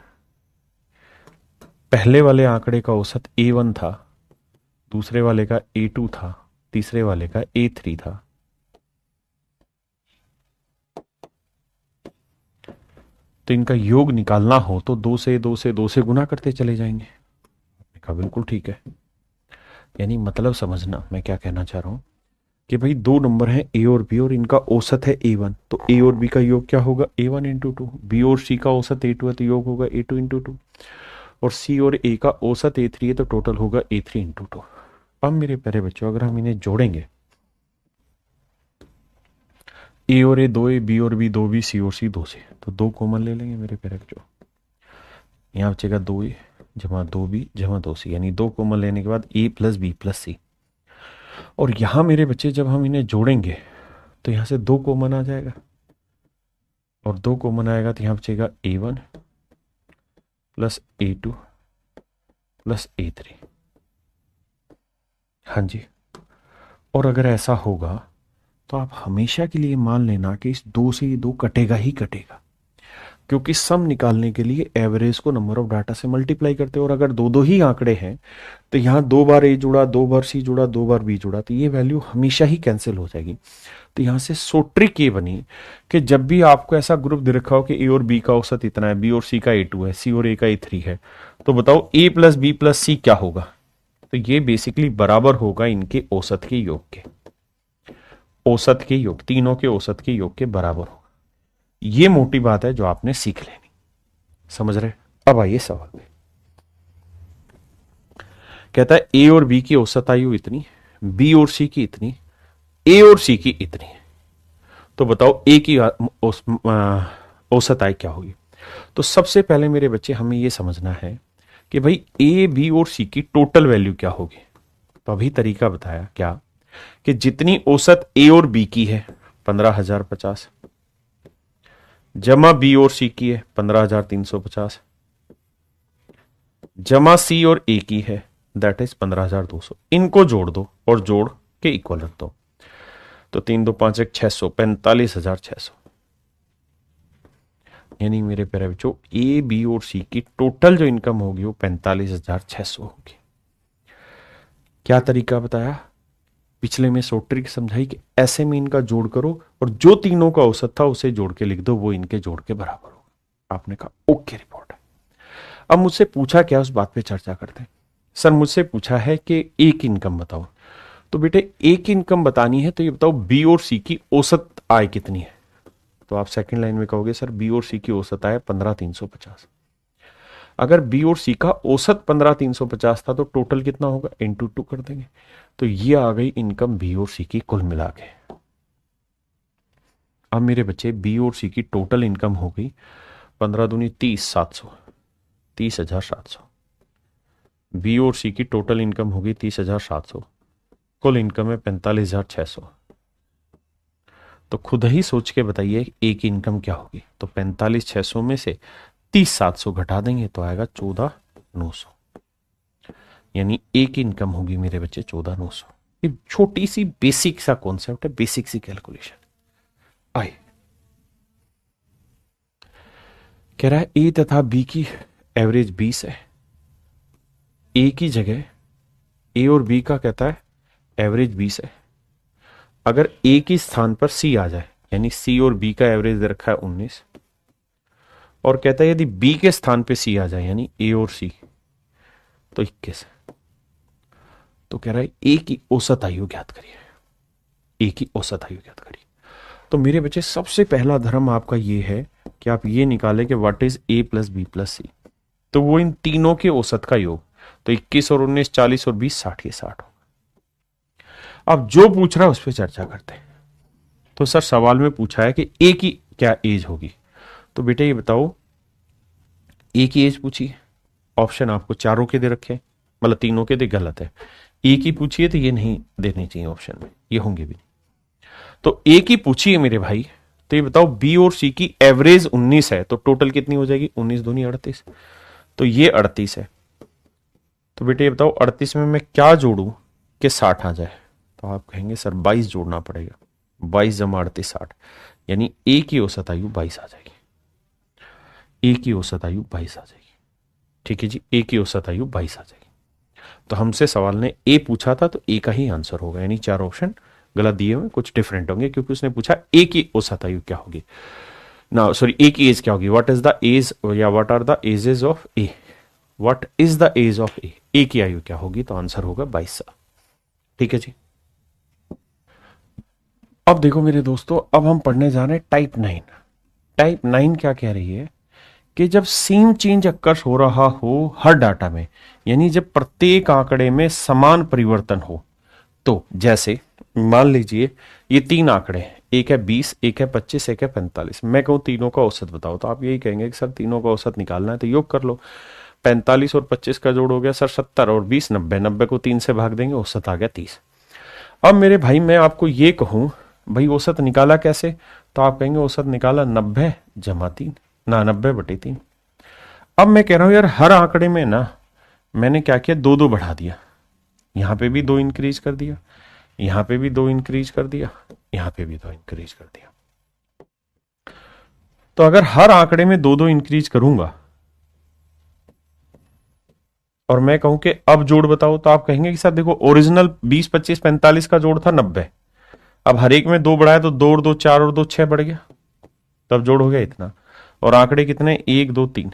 पहले वाले आंकड़े का औसत A1 था, दूसरे वाले का A2 था, तीसरे वाले का A3 था, तो इनका योग निकालना हो तो 2 से 2 से 2 से गुना करते चले जाएंगे। मैंने कहा बिल्कुल ठीक है। यानी मतलब समझना मैं क्या कहना चाह रहा हूं कि भाई दो नंबर हैं ए और बी और इनका औसत है A1, तो ए और बी का योग क्या होगा, A1 इंटू 2। बी और सी का औसत A2 है तो योग होगा A2 इंटू 2। और सी और ए का औसत A3 है तो टोटल होगा A3 इंटू 2। अब मेरे प्यारे बच्चों, अगर हम इन्हें जोड़ेंगे, ए और ए 2A, बी और बी 2B, सी और सी 2C, तो 2 कॉमन ले लेंगे मेरे प्यारे बच्चों। यहाँ बचेगा 2A जमा 2B जमा 2C, यानी 2 कॉमन लेने के बाद A प्लस बी प्लस सी। और यहाँ मेरे बच्चे जब हम इन्हें जोड़ेंगे तो यहाँ से 2 कॉमन आ जाएगा, और 2 कॉमन आएगा तो यहाँ बचेगा A1 plus A2 plus A3। हाँ जी। और अगर ऐसा होगा तो आप हमेशा के लिए मान लेना कि इस 2 से ये 2 कटेगा ही कटेगा, क्योंकि सम निकालने के लिए एवरेज को नंबर ऑफ डाटा से मल्टीप्लाई करते हैं। और अगर दो दो ही आंकड़े हैं तो यहाँ 2 बार ए जुड़ा, 2 बार सी जुड़ा, 2 बार बी जुड़ा, तो ये वैल्यू हमेशा ही कैंसिल हो जाएगी। तो यहाँ से सो ट्रिक ये बनी कि जब भी आपको ऐसा ग्रुप दे रखा हो कि ए और बी का औसत इतना है, बी और सी का A2 है, सी और ए का A3 है, तो बताओ ए प्लस बी प्लस सी क्या होगा। तो ये बेसिकली बराबर होगा इनके औसत के योग के। औसत के योग, तीनों के औसत के योग के बराबर होगा। ये मोटी बात है जो आपने सीख लेनी। समझ रहे। अब आइए सवाल पे। कहता है ए और बी की औसत आयु इतनी, बी और सी की इतनी, ए और सी की इतनी, तो बताओ ए की औसत आयु क्या होगी। तो सबसे पहले मेरे बच्चे हमें यह समझना है कि भाई ए बी और सी की टोटल वैल्यू क्या होगी। तो अभी तरीका बताया क्या कि जितनी औसत ए और बी की है 15,050, जमा बी और सी की है 15,350, जमा सी और ए की है दैट इज 15,200। इनको जोड़ दो और जोड़ के इक्वल रख दो, तो 3 2 5 1 600, 45,600। यानी मेरे प्यारे बच्चों ए बी और सी की टोटल जो इनकम होगी वो 45,600 होगी। क्या तरीका बताया, पिछले में सो ट्रिक समझाई कि ऐसे में इनका जोड़ करो और जो तीनों का औसत था उसे जोड़ के लिख दो, वो इनके जोड़ के बराबर होगा। आपने कहा ओके, रिपोर्ट है। अब मुझसे पूछा क्या, उस बात पे चर्चा करते हैं। सर मुझसे पूछा है कि एक इनकम बताओ, तो बेटे एक इनकम बतानी है तो ये बताओ बी और सी की औसत आय कितनी है। तो आप सेकंड लाइन में कहोगे सर बी और सी की औसत आय 15,350। अगर बी और सी का औसत 15,350 था तो टोटल कितना होगा, इंटू 2 कर देंगे, तो ये आ गई इनकम बी और सी की कुल मिला के। अब मेरे बच्चे बी और सी की टोटल इनकम हो गई 15 दूनी 30, 700, 30,700। बी और सी की टोटल इनकम होगी 30,700, कुल इनकम है 45,600। तो खुद ही सोच के बताइए ए की इनकम क्या होगी। तो 45,600 में से 30,700 घटा देंगे तो आएगा 14,900। यानी ए की इनकम होगी मेरे बच्चे 14,900। ये छोटी सी बेसिक सा कॉन्सेप्ट है, बेसिक सी कैलकुलेशन। आए कह रहा है ए तथा बी की एवरेज 20 है। ए की जगह ए और बी का कहता है एवरेज 20 है। अगर ए के स्थान पर सी आ जाए, यानी सी और बी का एवरेज दे रखा है 19, और कहता है यदि बी के स्थान पे सी आ जाए यानी ए और सी, तो 21 है। तो कह रहा है ए की औसत आयु ज्ञात करिए, ए की औसत आयु ज्ञात करिए। तो मेरे बच्चे सबसे पहला धर्म आपका ये है कि आप ये निकालें कि what is A plus B plus C. तो वो इन तीनों के औसत का योग, तो 21 और 19 40 और 20 60, ये 60 होगा। अब जो पूछ रहा है उस पर चर्चा करते हैं। तो सर सवाल में पूछा है कि ए की क्या एज होगी, तो बेटे ये बताओ ए की एज पूछी, ऑप्शन आपको चारों के दे रखे, मतलब तीनों के दे, गलत है। ए की पूछिए तो ये नहीं देने चाहिए ऑप्शन में, ये होंगे भी नहीं। तो ए की पूछिए मेरे भाई, तो ये बताओ बी और सी की एवरेज 19 है, तो टोटल कितनी हो जाएगी, 19 दूनी 38, तो ये 38 है। तो बेटे ये बताओ 38 में मैं क्या जोड़ू कि 60 आ जाए, तो आप कहेंगे सर 22 जोड़ना पड़ेगा, 22 जमा 38 60, यानी ए की औसत आयु 22 आ जाएगी, ए की औसत आयु 22 आ जाएगी। ठीक है जी, ए की औसत आयु 22 आ जाएगी। तो हमसे सवाल ने ए पूछा था तो ए का ही आंसर होगा, यानी चार ऑप्शन गलत दिए हुए, कुछ डिफरेंट होंगे, क्योंकि उसने पूछा ए की औसत आयु क्या होगी ना, सॉरी ए की एज क्या होगी, व्हाट इज द एज या what are the ages of A, what is the age of A की आयु क्या होगी, तो आंसर होगा 22 साल। ठीक है जी। अब देखो मेरे दोस्तों, अब हम पढ़ने जा रहे हैं टाइप 9। टाइप 9 क्या कह रही है कि जब सीम चेंज अक्कर्स हो रहा हो हर डाटा में, यानी जब प्रत्येक आंकड़े में समान परिवर्तन हो, तो जैसे मान लीजिए ये तीन आंकड़े हैं, एक है 20, एक है 25, एक है 45, मैं कहूं तीनों का औसत बताओ, तो आप यही कहेंगे कि सर तीनों का औसत निकालना है तो योग कर लो, 45 और 25 का जोड़ हो गया सर 70 और 20 90, 90 को 3 से भाग देंगे, औसत आ गया 30। अब मेरे भाई मैं आपको ये कहूं भाई औसत निकाला कैसे, तो आप कहेंगे औसत निकाला 90 जमा 3 ना 90/3। अब मैं कह रहा हूं यार हर आंकड़े में ना मैंने क्या किया, दो दो बढ़ा दिया, यहां पे भी 2 इंक्रीज कर दिया, यहां पे भी 2 इंक्रीज कर दिया, यहां पे भी 2 इंक्रीज कर दिया। तो अगर हर आंकड़े में 2 2 इंक्रीज करूंगा और मैं कहूं कि अब जोड़ बताओ, तो आप कहेंगे कि सर देखो ओरिजिनल 20 25 45 का जोड़ था 90, अब हर एक में 2 बढ़ाया तो 2 और 2 4 और 2 6 बढ़ गया, तब जोड़ हो गया इतना, और आंकड़े कितने 1 2 3।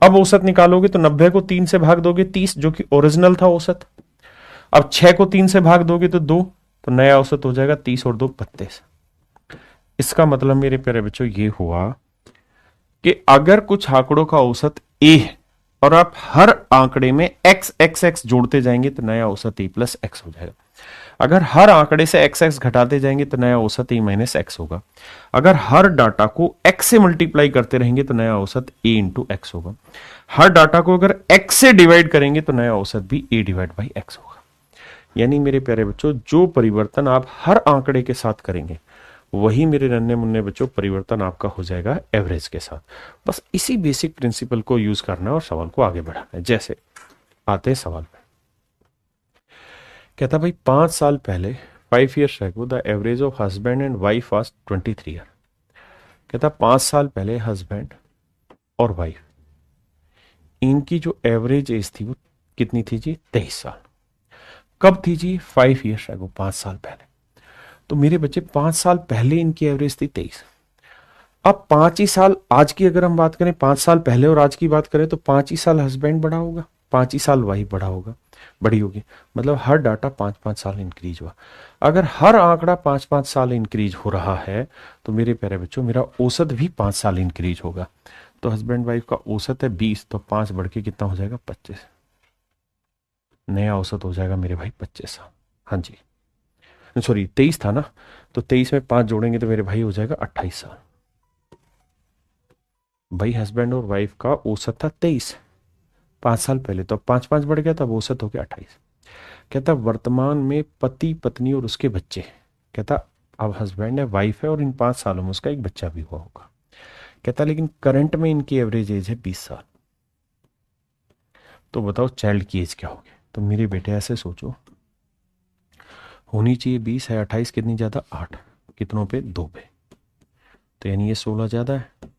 अब औसत निकालोगे तो 90 को 3 से भाग दोगे 30, जो कि ओरिजिनल था औसत, अब 6 को 3 से भाग दोगे तो 2, तो नया औसत हो जाएगा 30 और 2 32। इसका मतलब मेरे प्यारे बच्चों ये हुआ कि अगर कुछ आंकड़ों का औसत ए है और आप हर आंकड़े में एक्स एक्स एक्स जोड़ते जाएंगे तो नया औसत ए प्लस एक्स हो जाएगा। अगर हर आंकड़े से एक्स एक्स घटाते जाएंगे तो नया औसत ए माइनस एक्स होगा। अगर हर डाटा को एक्स से मल्टीप्लाई करते रहेंगे तो नया औसत ए इंटू एक्स होगा। हर डाटा को अगर एक्स से डिवाइड करेंगे तो नया औसत भी ए डिवाइड बाई एक्स होगा। यानी मेरे प्यारे बच्चों जो परिवर्तन आप हर आंकड़े के साथ करेंगे वही मेरे नन्हे मुन्ने बच्चों परिवर्तन आपका हो जाएगा एवरेज के साथ। बस इसी बेसिक प्रिंसिपल को यूज करना है और सवाल को आगे बढ़ाना है। जैसे आते हैं सवाल पे, कहता भाई 5 साल पहले 5 years ago the average of husband and wife was 23 year. कहता 5 साल पहले हस्बैंड और वाइफ इनकी जो एवरेज एज थी वो कितनी थी जी, 23 साल। कब थी जी, 5 years ago, 5 साल पहले। तो मेरे बच्चे 5 साल पहले इनकी एवरेज थी 23। अब 5 ही साल आज की अगर हम बात करें, 5 साल पहले और आज की बात करें तो 5 ही साल हस्बैंड बड़ा होगा, 5 ही साल वाइफ बड़ा होगा, बड़ी होगी। मतलब हर डाटा 5-5 साल इंक्रीज हुआ। अगर हर आंकड़ा 5-5 साल इंक्रीज हो रहा है तो मेरे प्यारे बच्चों मेरा औसत भी 5 साल इंक्रीज होगा। तो हस्बैंड वाइफ का औसत है 20, तो 5 बढ़ के कितना हो जाएगा 25। नया औसत हो जाएगा मेरे भाई 25 साल। हाँ जी, सॉरी 23 था ना, तो 23 में 5 जोड़ेंगे तो मेरे भाई हो जाएगा 28 साल। भाई हस्बैंड और वाइफ का औसत था 23 5 साल पहले, तो अब 5-5 बढ़ गया, तब औसत हो गया 28। कहता वर्तमान में पति पत्नी और उसके बच्चे, कहता अब हस्बैंड है वाइफ है और इन 5 सालों में उसका एक बच्चा भी हुआ होगा। कहता लेकिन करंट में इनकी एवरेज एज है 20 साल। तो बताओ चाइल्ड की एज क्या होगी। तो मेरे बेटे ऐसे सोचो, होनी चाहिए 20 है, 28 कितनी ज्यादा 8, कितनों पे 2 पे, तो यानी ये 16 ज्यादा है।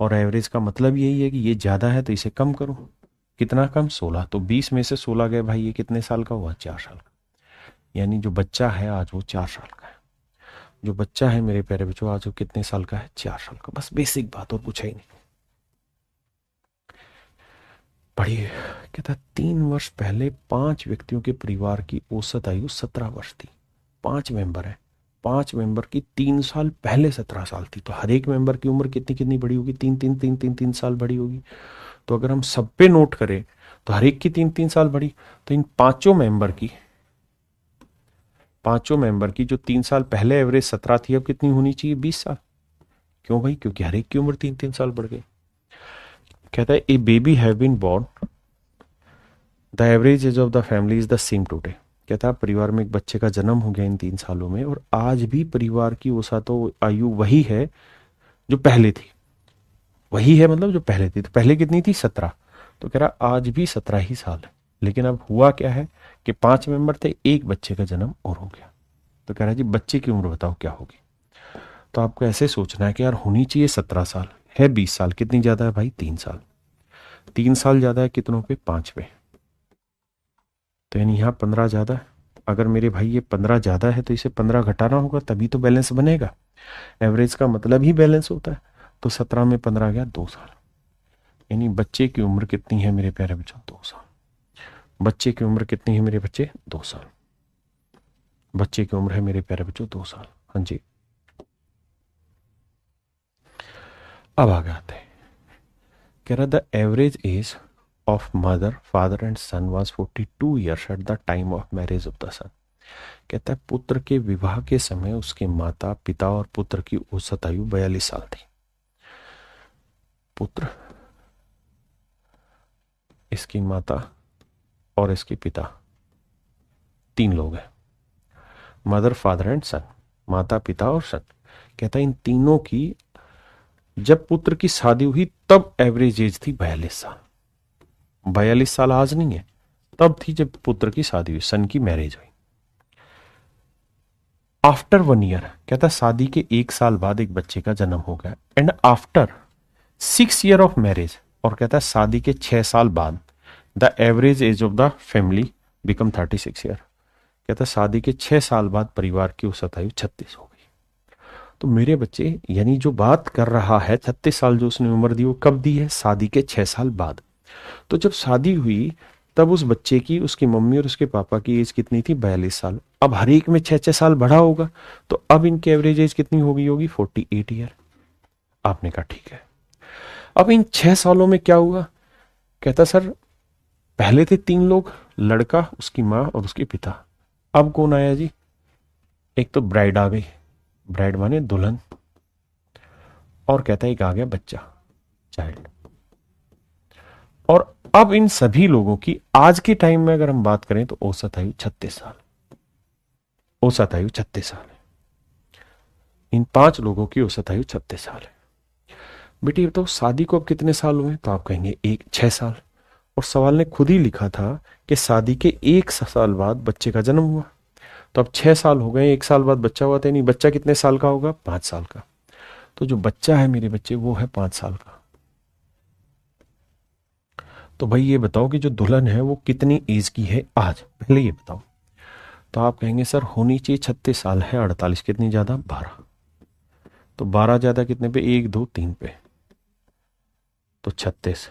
और एवरेज का मतलब यही है कि ये ज्यादा है तो इसे कम करो। कितना कम, 16। तो 20 में से 16 गए भाई, ये कितने साल का हुआ, 4 साल का। यानी जो बच्चा है आज वो 4 साल का है। जो बच्चा है मेरे प्यारे बच्चों आज वो कितने साल का है, 4 साल का। बस बेसिक बात, और पूछा ही नहीं। पढ़िए। कहता है 3 वर्ष पहले 5 व्यक्तियों के परिवार की औसत आयु 17 वर्ष थी। 5 मेंबर है, 5 मेंबर की 3 साल पहले 17 साल थी। तो हर एक मेंबर की उम्र कितनी कितनी बड़ी होगी? 3 3 3 3 3 साल बड़ी होगी। तो अगर हम सब पे नोट करें तो हर एक की 3 3 साल बड़ी। तो इन पांचों मेंबर की जो 3 साल पहले एवरेज 17 थी, अब कितनी होनी चाहिए? 20 साल। क्यों भाई? क्योंकि हर एक की उम्र 3 3 साल बढ़ गई। कहता है a baby have been born, the average age of the family is the same today. कहता है परिवार में एक बच्चे का जन्म हो गया इन 3 सालों में, और आज भी परिवार की औसत आयु वही है जो पहले थी। वही है मतलब जो पहले थी। तो पहले कितनी थी? 17। तो कह रहा आज भी 17 ही साल है। लेकिन अब हुआ क्या है कि 5 मेंबर थे, एक बच्चे का जन्म और हो गया। तो कह रहा जी बच्चे की उम्र बताओ क्या होगी? तो आपको ऐसे सोचना है कि यार होनी चाहिए 17 साल, है 20 साल। कितनी ज्यादा है भाई? 3 साल। 3 साल ज्यादा है कितनों पे? 5 पे। तो यानी यहाँ 15 ज्यादा है। अगर मेरे भाई ये 15 ज्यादा है तो इसे 15 घटाना होगा, तभी तो बैलेंस बनेगा। एवरेज का मतलब ही बैलेंस होता है। तो 17 में 15 गया, 2 साल। यानी बच्चे की उम्र कितनी है मेरे प्यारे बच्चों? 2 साल। बच्चे की उम्र कितनी है मेरे बच्चे? 2 साल। बच्चे की उम्र है मेरे प्यारे बच्चों 2 साल। हाँ जी। अब आगे आते हैं। कह रहा the average age of mother father and son was 42 years at the time of marriage of the son. कहता है पुत्र के विवाह के समय उसके माता पिता और पुत्र की औसत आयु 42 साल थी। पुत्र, इसकी माता और इसके पिता, 3 लोग हैं। मदर फादर एंड सन, माता पिता और सन। कहता है इन तीनों की जब पुत्र की शादी हुई तब एवरेज एज थी 42 साल। 42 साल आज नहीं है, तब थी जब पुत्र की शादी हुई, सन की मैरिज हुई। आफ्टर 1 year, कहता शादी के 1 साल बाद एक बच्चे का जन्म हो गया। And after 6 year of marriage, और कहता है शादी के 6 साल बाद the average age of the family become 36 year। कहता शादी के 6 साल बाद परिवार की औसत आयु 36 हो गई। तो मेरे बच्चे, यानी जो बात कर रहा है 36 साल जो उसने उम्र दी, वो कब दी है? शादी के 6 साल बाद। तो जब शादी हुई तब उस बच्चे की, उसकी मम्मी और उसके पापा की एज कितनी थी? 42 साल। अब हर एक में 6 6 साल बढ़ा होगा, तो अब इनकी एवरेज एज कितनी हो गई होगी? 48 year। आपने कहा ठीक है। अब इन 6 सालों में क्या हुआ? कहता सर पहले थे 3 लोग, लड़का, उसकी माँ और उसके पिता। अब कौन आया जी? एक तो ब्राइड आ गई, ब्राइड माने दुल्हन, और कहता है एक आ गया बच्चा, चाइल्ड। और अब इन सभी लोगों की आज के टाइम में अगर हम बात करें तो औसत आयु 36 साल। औसत आयु 36 साल है। इन 5 लोगों की औसत आयु 36 साल है। बेटी बताओ शादी को अब कितने साल हुए? तो आप कहेंगे 6 साल। और सवाल ने खुद ही लिखा था कि शादी के 1 साल बाद बच्चे का जन्म हुआ। तो अब 6 साल हो गए, 1 साल बाद बच्चा हुआ था। नहीं, बच्चा कितने साल का होगा? 5 साल का। तो जो बच्चा है मेरे बच्चे वो है 5 साल का। तो भाई ये बताओ कि जो दुल्हन है वो कितनी एज की है आज? पहले ये बताओ। तो आप कहेंगे सर होनी चाहिए 36 साल, है 48। कितनी ज्यादा? 12। तो 12 ज्यादा कितने पे? 1 2 3 पे, तो 36।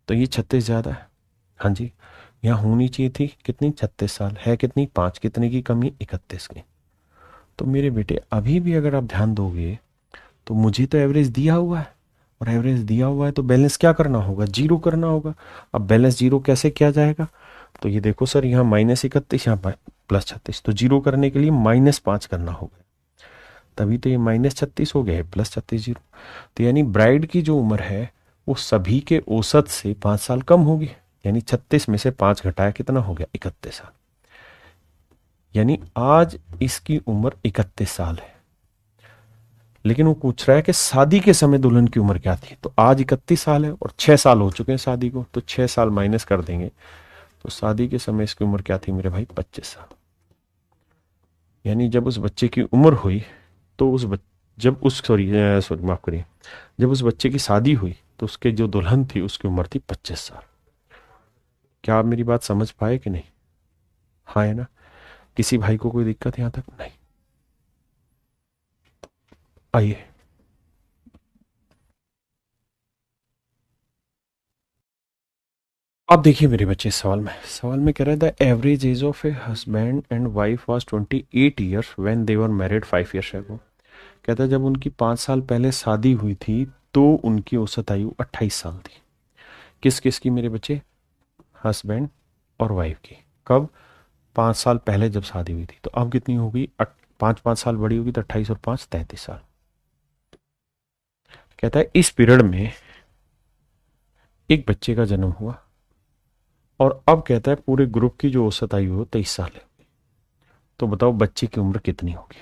तो ये 36 ज्यादा है। हाँ जी। यहाँ होनी चाहिए थी कितनी? 36 साल। है कितनी? 5। कितने की कमी? 31 की। तो मेरे बेटे अभी भी अगर आप ध्यान दोगे तो मुझे तो एवरेज दिया हुआ है, और एवरेज दिया हुआ है तो बैलेंस क्या करना होगा? जीरो करना होगा। अब बैलेंस जीरो कैसे किया जाएगा? तो ये देखो सर, यहाँ -31, यहाँ +36। तो जीरो करने के लिए -5 करना होगा, तभी तो ये -36 हो गया है, +36 जीरो। तो यानी ब्राइड की जो उम्र है वो सभी के औसत से 5 साल कम होगी। यानी 36 में से 5 घटाया, कितना हो गया? 31 साल। यानी आज इसकी उम्र 31 साल है। लेकिन वो पूछ रहा है कि शादी के समय दुल्हन की उम्र क्या थी? तो आज 31 साल है और 6 साल हो चुके हैं शादी को, तो 6 साल माइनस कर देंगे। तो शादी के समय इसकी उम्र क्या थी मेरे भाई? 25 साल। यानी जब उस बच्चे की उम्र हुई तो जब उस सॉरी सॉरी माफ करिए, जब उस बच्चे की शादी हुई तो उसके जो दुल्हन थी उसकी उम्र थी 25 साल। क्या आप मेरी बात समझ पाए कि नहीं? हाँ है ना? किसी भाई को कोई दिक्कत यहां तक? नहीं। आइए। अब देखिए मेरे बच्चे, सवाल में कह रहा है the average age of a husband and wife was 28 years when they were married 5 years ago. कहता है जब उनकी 5 साल पहले शादी हुई थी तो उनकी औसत आयु 28 साल थी। किस किस की मेरे बच्चे? हस्बैंड और वाइफ की। कब? 5 साल पहले जब शादी हुई थी। तो अब कितनी होगी? 5 5 साल बड़ी होगी तो 28 और 5 33 साल। कहता है इस पीरियड में एक बच्चे का जन्म हुआ और अब कहता है पूरे ग्रुप की जो औसत आयु हो 23 साल है। तो बताओ बच्चे की उम्र कितनी होगी?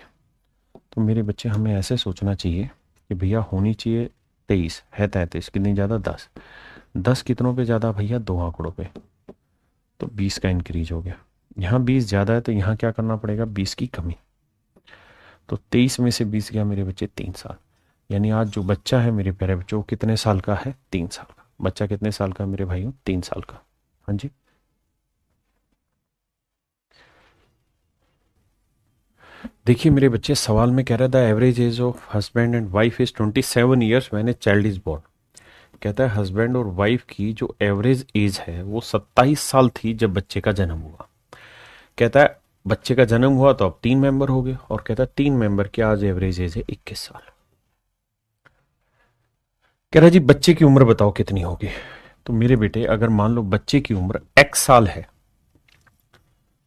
तो मेरे बच्चे हमें ऐसे सोचना चाहिए कि भैया होनी चाहिए 23 है 33, कितनी ज़्यादा? 10। 10 कितनों पे ज़्यादा भैया? 2 आंकड़ों पे। तो 20 का इंक्रीज हो गया। यहाँ 20 ज़्यादा है तो यहाँ क्या करना पड़ेगा? 20 की कमी। तो 23 में से 20 गया मेरे बच्चे 3 साल। यानी आज जो बच्चा है मेरे प्यारे बच्चों, वो कितने साल का है? 3 साल का। बच्चा कितने साल का मेरे भाइयों? 3 साल का। हाँ जी। देखिए मेरे बच्चे, सवाल में कह रहा था average age of husband and wife is 27 years when a child is born. कहता है हस्बैंड और वाइफ की जो एवरेज एज है वो 27 साल थी जब बच्चे का जन्म हुआ। कहता है बच्चे का जन्म हुआ तो अब 3 मेंबर हो गए, और कहता है 3 मेंबर की आज एवरेज एज है 21 साल। कह रहा जी बच्चे की उम्र बताओ कितनी होगी? तो मेरे बेटे अगर मान लो बच्चे की उम्र x साल है,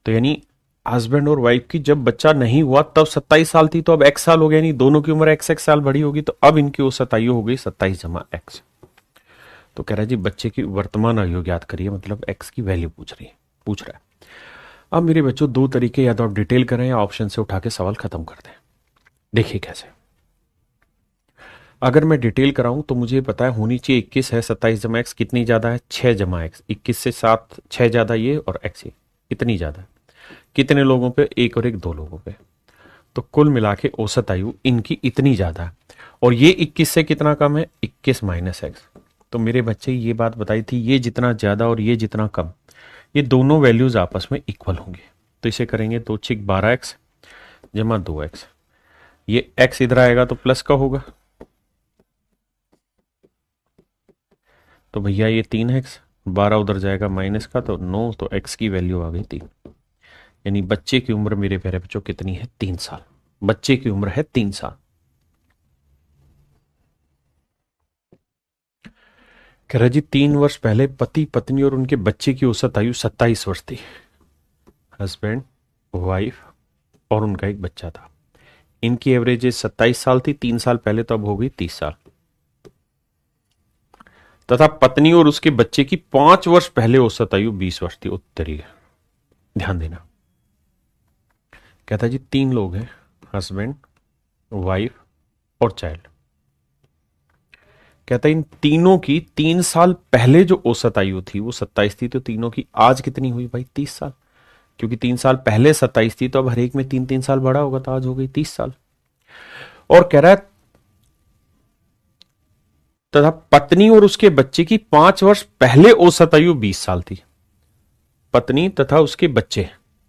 तो यानी हस्बैंड और वाइफ की जब बच्चा नहीं हुआ तब 27 साल थी, तो अब x साल हो गया, यानी दोनों की उम्र x साल बढ़ी होगी। तो अब इनकी औसत आयु हो गई 27 जमा x। तो कह रहा है जी बच्चे की वर्तमान आयु ज्ञात करिए, मतलब x की वैल्यू पूछ रहा है। अब मेरे बच्चों दो तरीके, या तो आप डिटेल करें या ऑप्शन से उठा के सवाल खत्म कर दें। देखिए कैसे। अगर मैं डिटेल कराऊं तो मुझे पता है होनी चाहिए 21 है, 27 जमा एक्स कितनी ज्यादा है? 6 जमा एक्स। 21 से 7 6 ज्यादा ये और एक्स ये इतनी ज्यादा है। कितने लोगों पे? एक और एक, 2 लोगों पे। तो कुल मिला के औसत आयु इनकी इतनी ज्यादा है, और ये 21 से कितना कम है? 21 माइनस एक्स। तो मेरे बच्चे ये बात बताई थी, ये जितना ज्यादा और ये जितना कम, ये दोनों वैल्यूज आपस में इक्वल होंगे। तो इसे करेंगे 2 छिक 12x जमा 2x। ये x इधर आएगा तो प्लस का होगा, तो भैया ये 3x। 12 उधर जाएगा माइनस का तो 9, तो x की वैल्यू आ गई 3। यानी बच्चे की उम्र मेरे प्यारे बच्चों कितनी है? 3 साल। बच्चे की उम्र है 3 साल। कह रहा जी 3 वर्ष पहले पति पत्नी और उनके बच्चे की औसत आयु 27 वर्ष थी। हस्बैंड, वाइफ और उनका एक बच्चा था। इनकी एवरेज एज 27 साल थी 3 साल पहले, तो अब हो गई 30 साल। तथा पत्नी और उसके बच्चे की 5 वर्ष पहले औसत आयु 20 वर्ष थी। उत्तरी ध्यान देना। कहता जी 3 लोग हैं, हस्बैंड, वाइफ और चाइल्ड। कहता इन तीनों की 3 साल पहले जो औसत आयु थी वो 27 थी, तो तीनों की आज कितनी हुई भाई? 30 साल। क्योंकि 3 साल पहले 27 थी तो अब हर एक में 3 3 साल बड़ा होगा, तो आज हो गई 30 साल। और कह रहा है तथा पत्नी और उसके बच्चे की 5 वर्ष पहले औसत आयु 20 साल थी। पत्नी तथा उसके बच्चे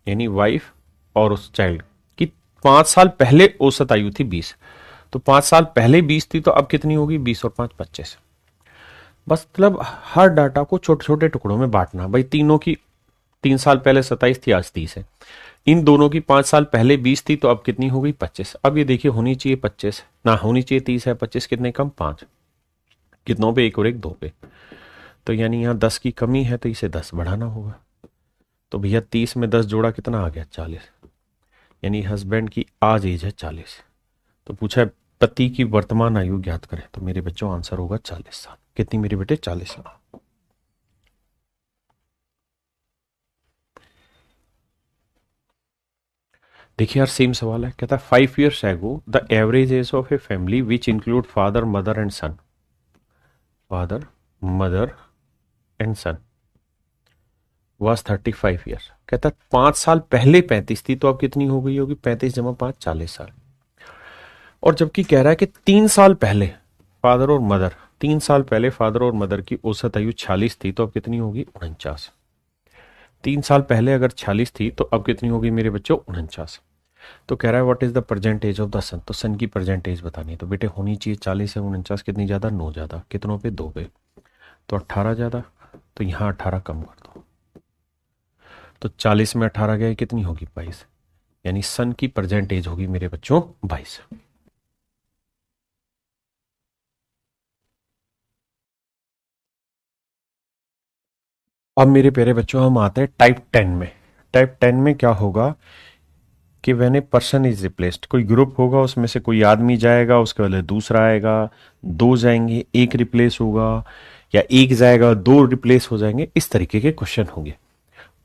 यानी वाइफ और उस चाइल्ड की 5 साल पहले औसत आयु थी 20। तो 5 साल पहले 20 थी, तो अब कितनी होगी? 20 और 5 25। बस मतलब हर डाटा को छोटे छोटे टुकड़ों में बांटना। भाई तीनों की 3 साल पहले 27 थी, आज 30 है। इन दोनों की 5 साल पहले 20 थी, तो अब कितनी हो गई? 25। अब ये देखिए होनी चाहिए 25 ना, होनी चाहिए 30 है। 25 कितने कम? 5। कितनों पे? एक और एक, 2 पे। तो यानी यहाँ 10 की कमी है, तो इसे 10 बढ़ाना होगा। तो भैया 30 में 10 जोड़ा कितना आ गया? 40। यानी हस्बैंड की आज एज है 40। तो पूछा है पति की वर्तमान आयु ज्ञात करें, तो मेरे बच्चों आंसर होगा 40 साल। कितनी मेरे बेटे? 40 साल। देखिए यार सेम सवाल है। कहता है 5 years ago the average age of a family which include father mother and son, father mother and son was 35 years. कहता है 5 साल पहले 35 थी, तो अब कितनी हो गई होगी? 35 जमा 5 40 साल। और जबकि कह रहा है कि 3 साल पहले फादर और मदर, 3 साल पहले फादर और मदर की औसत आयु 46 थी, तो अब कितनी होगी? 49। 3 साल पहले अगर 46 थी तो अब कितनी होगी मेरे बच्चों? 49। तो कह रहा है what is the present age of the son, तो सन की प्रेजेंट एज बतानी है। तो बेटे होनी चाहिए 40 है 49 कितनी ज्यादा? 9 ज्यादा। कितनों पे? 2 पे। तो 18 ज्यादा। तो यहां 18 कम कर दो, तो 40 में 18 गए कितनी होगी 22, यानी सन की प्रेजेंट एज होगी मेरे बच्चों 22। अब मेरे प्यारे बच्चों हम आते हैं टाइप 10 में। टाइप 10 में क्या होगा कि when a person is replaced, कोई ग्रुप होगा उसमें से कोई आदमी जाएगा, उसके बदले दूसरा आएगा, दो जाएंगे एक रिप्लेस होगा, या एक जाएगा दो रिप्लेस हो जाएंगे, इस तरीके के क्वेश्चन होंगे।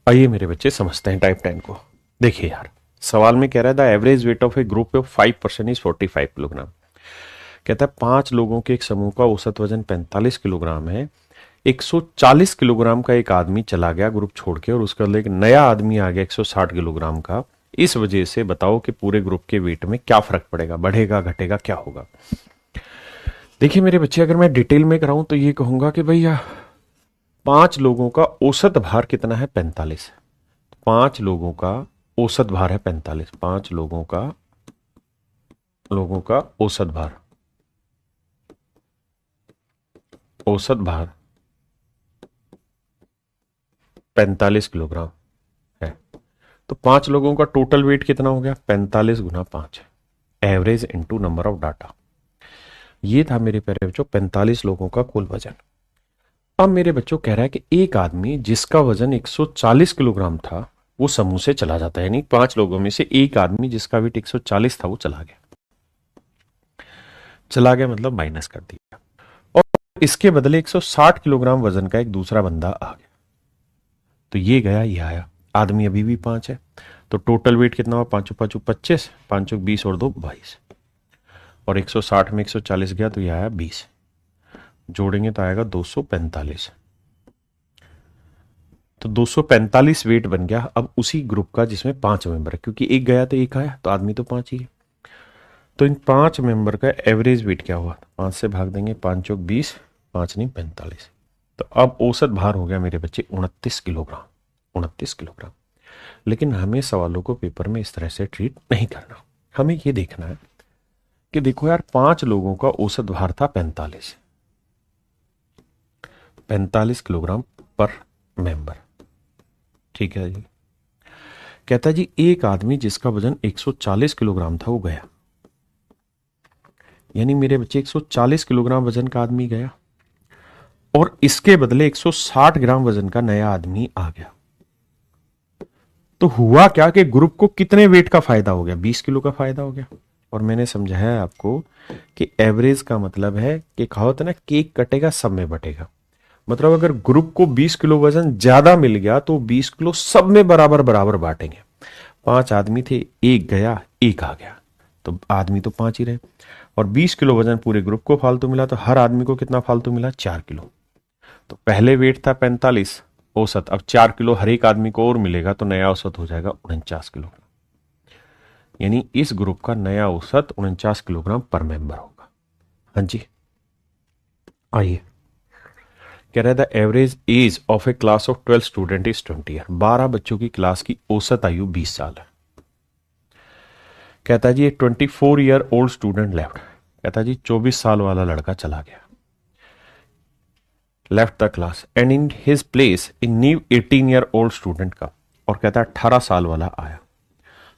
आइए मेरे बच्चे समझते हैं टाइप 10 को। देखिए यार, सवाल में कह रहा है the average weight of A group of 5% is 45 kilogram. कहता है 5 लोगों के एक समूह का औसत वजन 45 किलोग्राम है, 140 किलोग्राम का एक आदमी चला गया ग्रुप छोड़ के, और उसके बदले एक नया आदमी आ गया 160 किलोग्राम का। इस वजह से बताओ कि पूरे ग्रुप के वेट में क्या फर्क पड़ेगा, बढ़ेगा घटेगा क्या होगा। देखिए मेरे बच्चे, अगर मैं डिटेल में कराऊं तो ये कहूंगा कि भैया 5 लोगों का औसत भार कितना है 45, 5 लोगों का औसत भार है 45, 5 लोगों का औसत भार 45 किलोग्राम है। तो 5 लोगों का टोटल वेट कितना हो गया 45 गुना 5, average into number of data. ये था मेरे प्यारे बच्चों 45 लोगों का कुल वजन। अब मेरे बच्चों कह रहा है कि एक आदमी जिसका वजन 140 किलोग्राम था वो समूह से चला जाता है, यानी 5 लोगों में से एक आदमी जिसका वेट 140 था वो चला गया मतलब माइनस कर दिया, और इसके बदले 160 किलोग्राम वजन का एक दूसरा बंदा आ गया। तो ये गया ये आया, आदमी अभी भी 5 है, तो टोटल वेट कितना हुआ 5 5 25, 5 20 और 2 22, और 160 में 140 गया तो ये आया 20, जोड़ेंगे तो आएगा 245। तो 245 वेट बन गया अब उसी ग्रुप का जिसमें 5 मेंबर है, क्योंकि एक गया तो एक आया, तो आदमी तो 5 ही है। तो इन 5 मेंबर का एवरेज वेट क्या हुआ, 5 से भाग देंगे, 5 चौक 20, 5 नहीं 45। तो अब औसत भार हो गया मेरे बच्चे 29 किलोग्राम, 29 किलोग्राम। लेकिन हमें सवालों को पेपर में इस तरह से ट्रीट नहीं करना, हमें ये देखना है कि देखो यार 5 लोगों का औसत भार था 45 किलोग्राम पर मेंबर, ठीक है जी। कहता है जी एक आदमी जिसका वजन 140 किलोग्राम था वो गया, यानी मेरे बच्चे 140 किलोग्राम वजन का आदमी गया, और इसके बदले 160 ग्राम वजन का नया आदमी आ गया। तो हुआ क्या कि ग्रुप को कितने वेट का फायदा हो गया, 20 किलो का फायदा हो गया। और मैंने समझाया आपको कि एवरेज का मतलब है कि कहा होता है ना, केक कटेगा सब में बटेगा। मतलब अगर ग्रुप को 20 किलो वजन ज्यादा मिल गया तो 20 किलो सब में बराबर बराबर बांटेंगे। 5 आदमी थे, एक गया एक आ गया, तो आदमी तो 5 ही रहे, और 20 किलो वजन पूरे ग्रुप को फालतू मिला, तो हर आदमी को कितना फालतू मिला 4 किलो। तो पहले वेट था 45 औसत, अब 4 किलो हर एक आदमी को और मिलेगा, तो नया औसत हो जाएगा 49 किलो, यानी इस ग्रुप का नया औसत 49 किलोग्राम पर मेंबर होगा। हाँ जी, आइए कह रहा है the average age of A class of 12 student is 20 year. 12 बच्चों की क्लास की औसत आयु 20 साल है। कहता है जी 24 ईयर ओल्ड स्टूडेंट लेफ्ट। कहता है जी 24 साल वाला लड़का चला गया, left the class, and in his place in new 18 year old student का। और कहता है 18 साल वाला आया।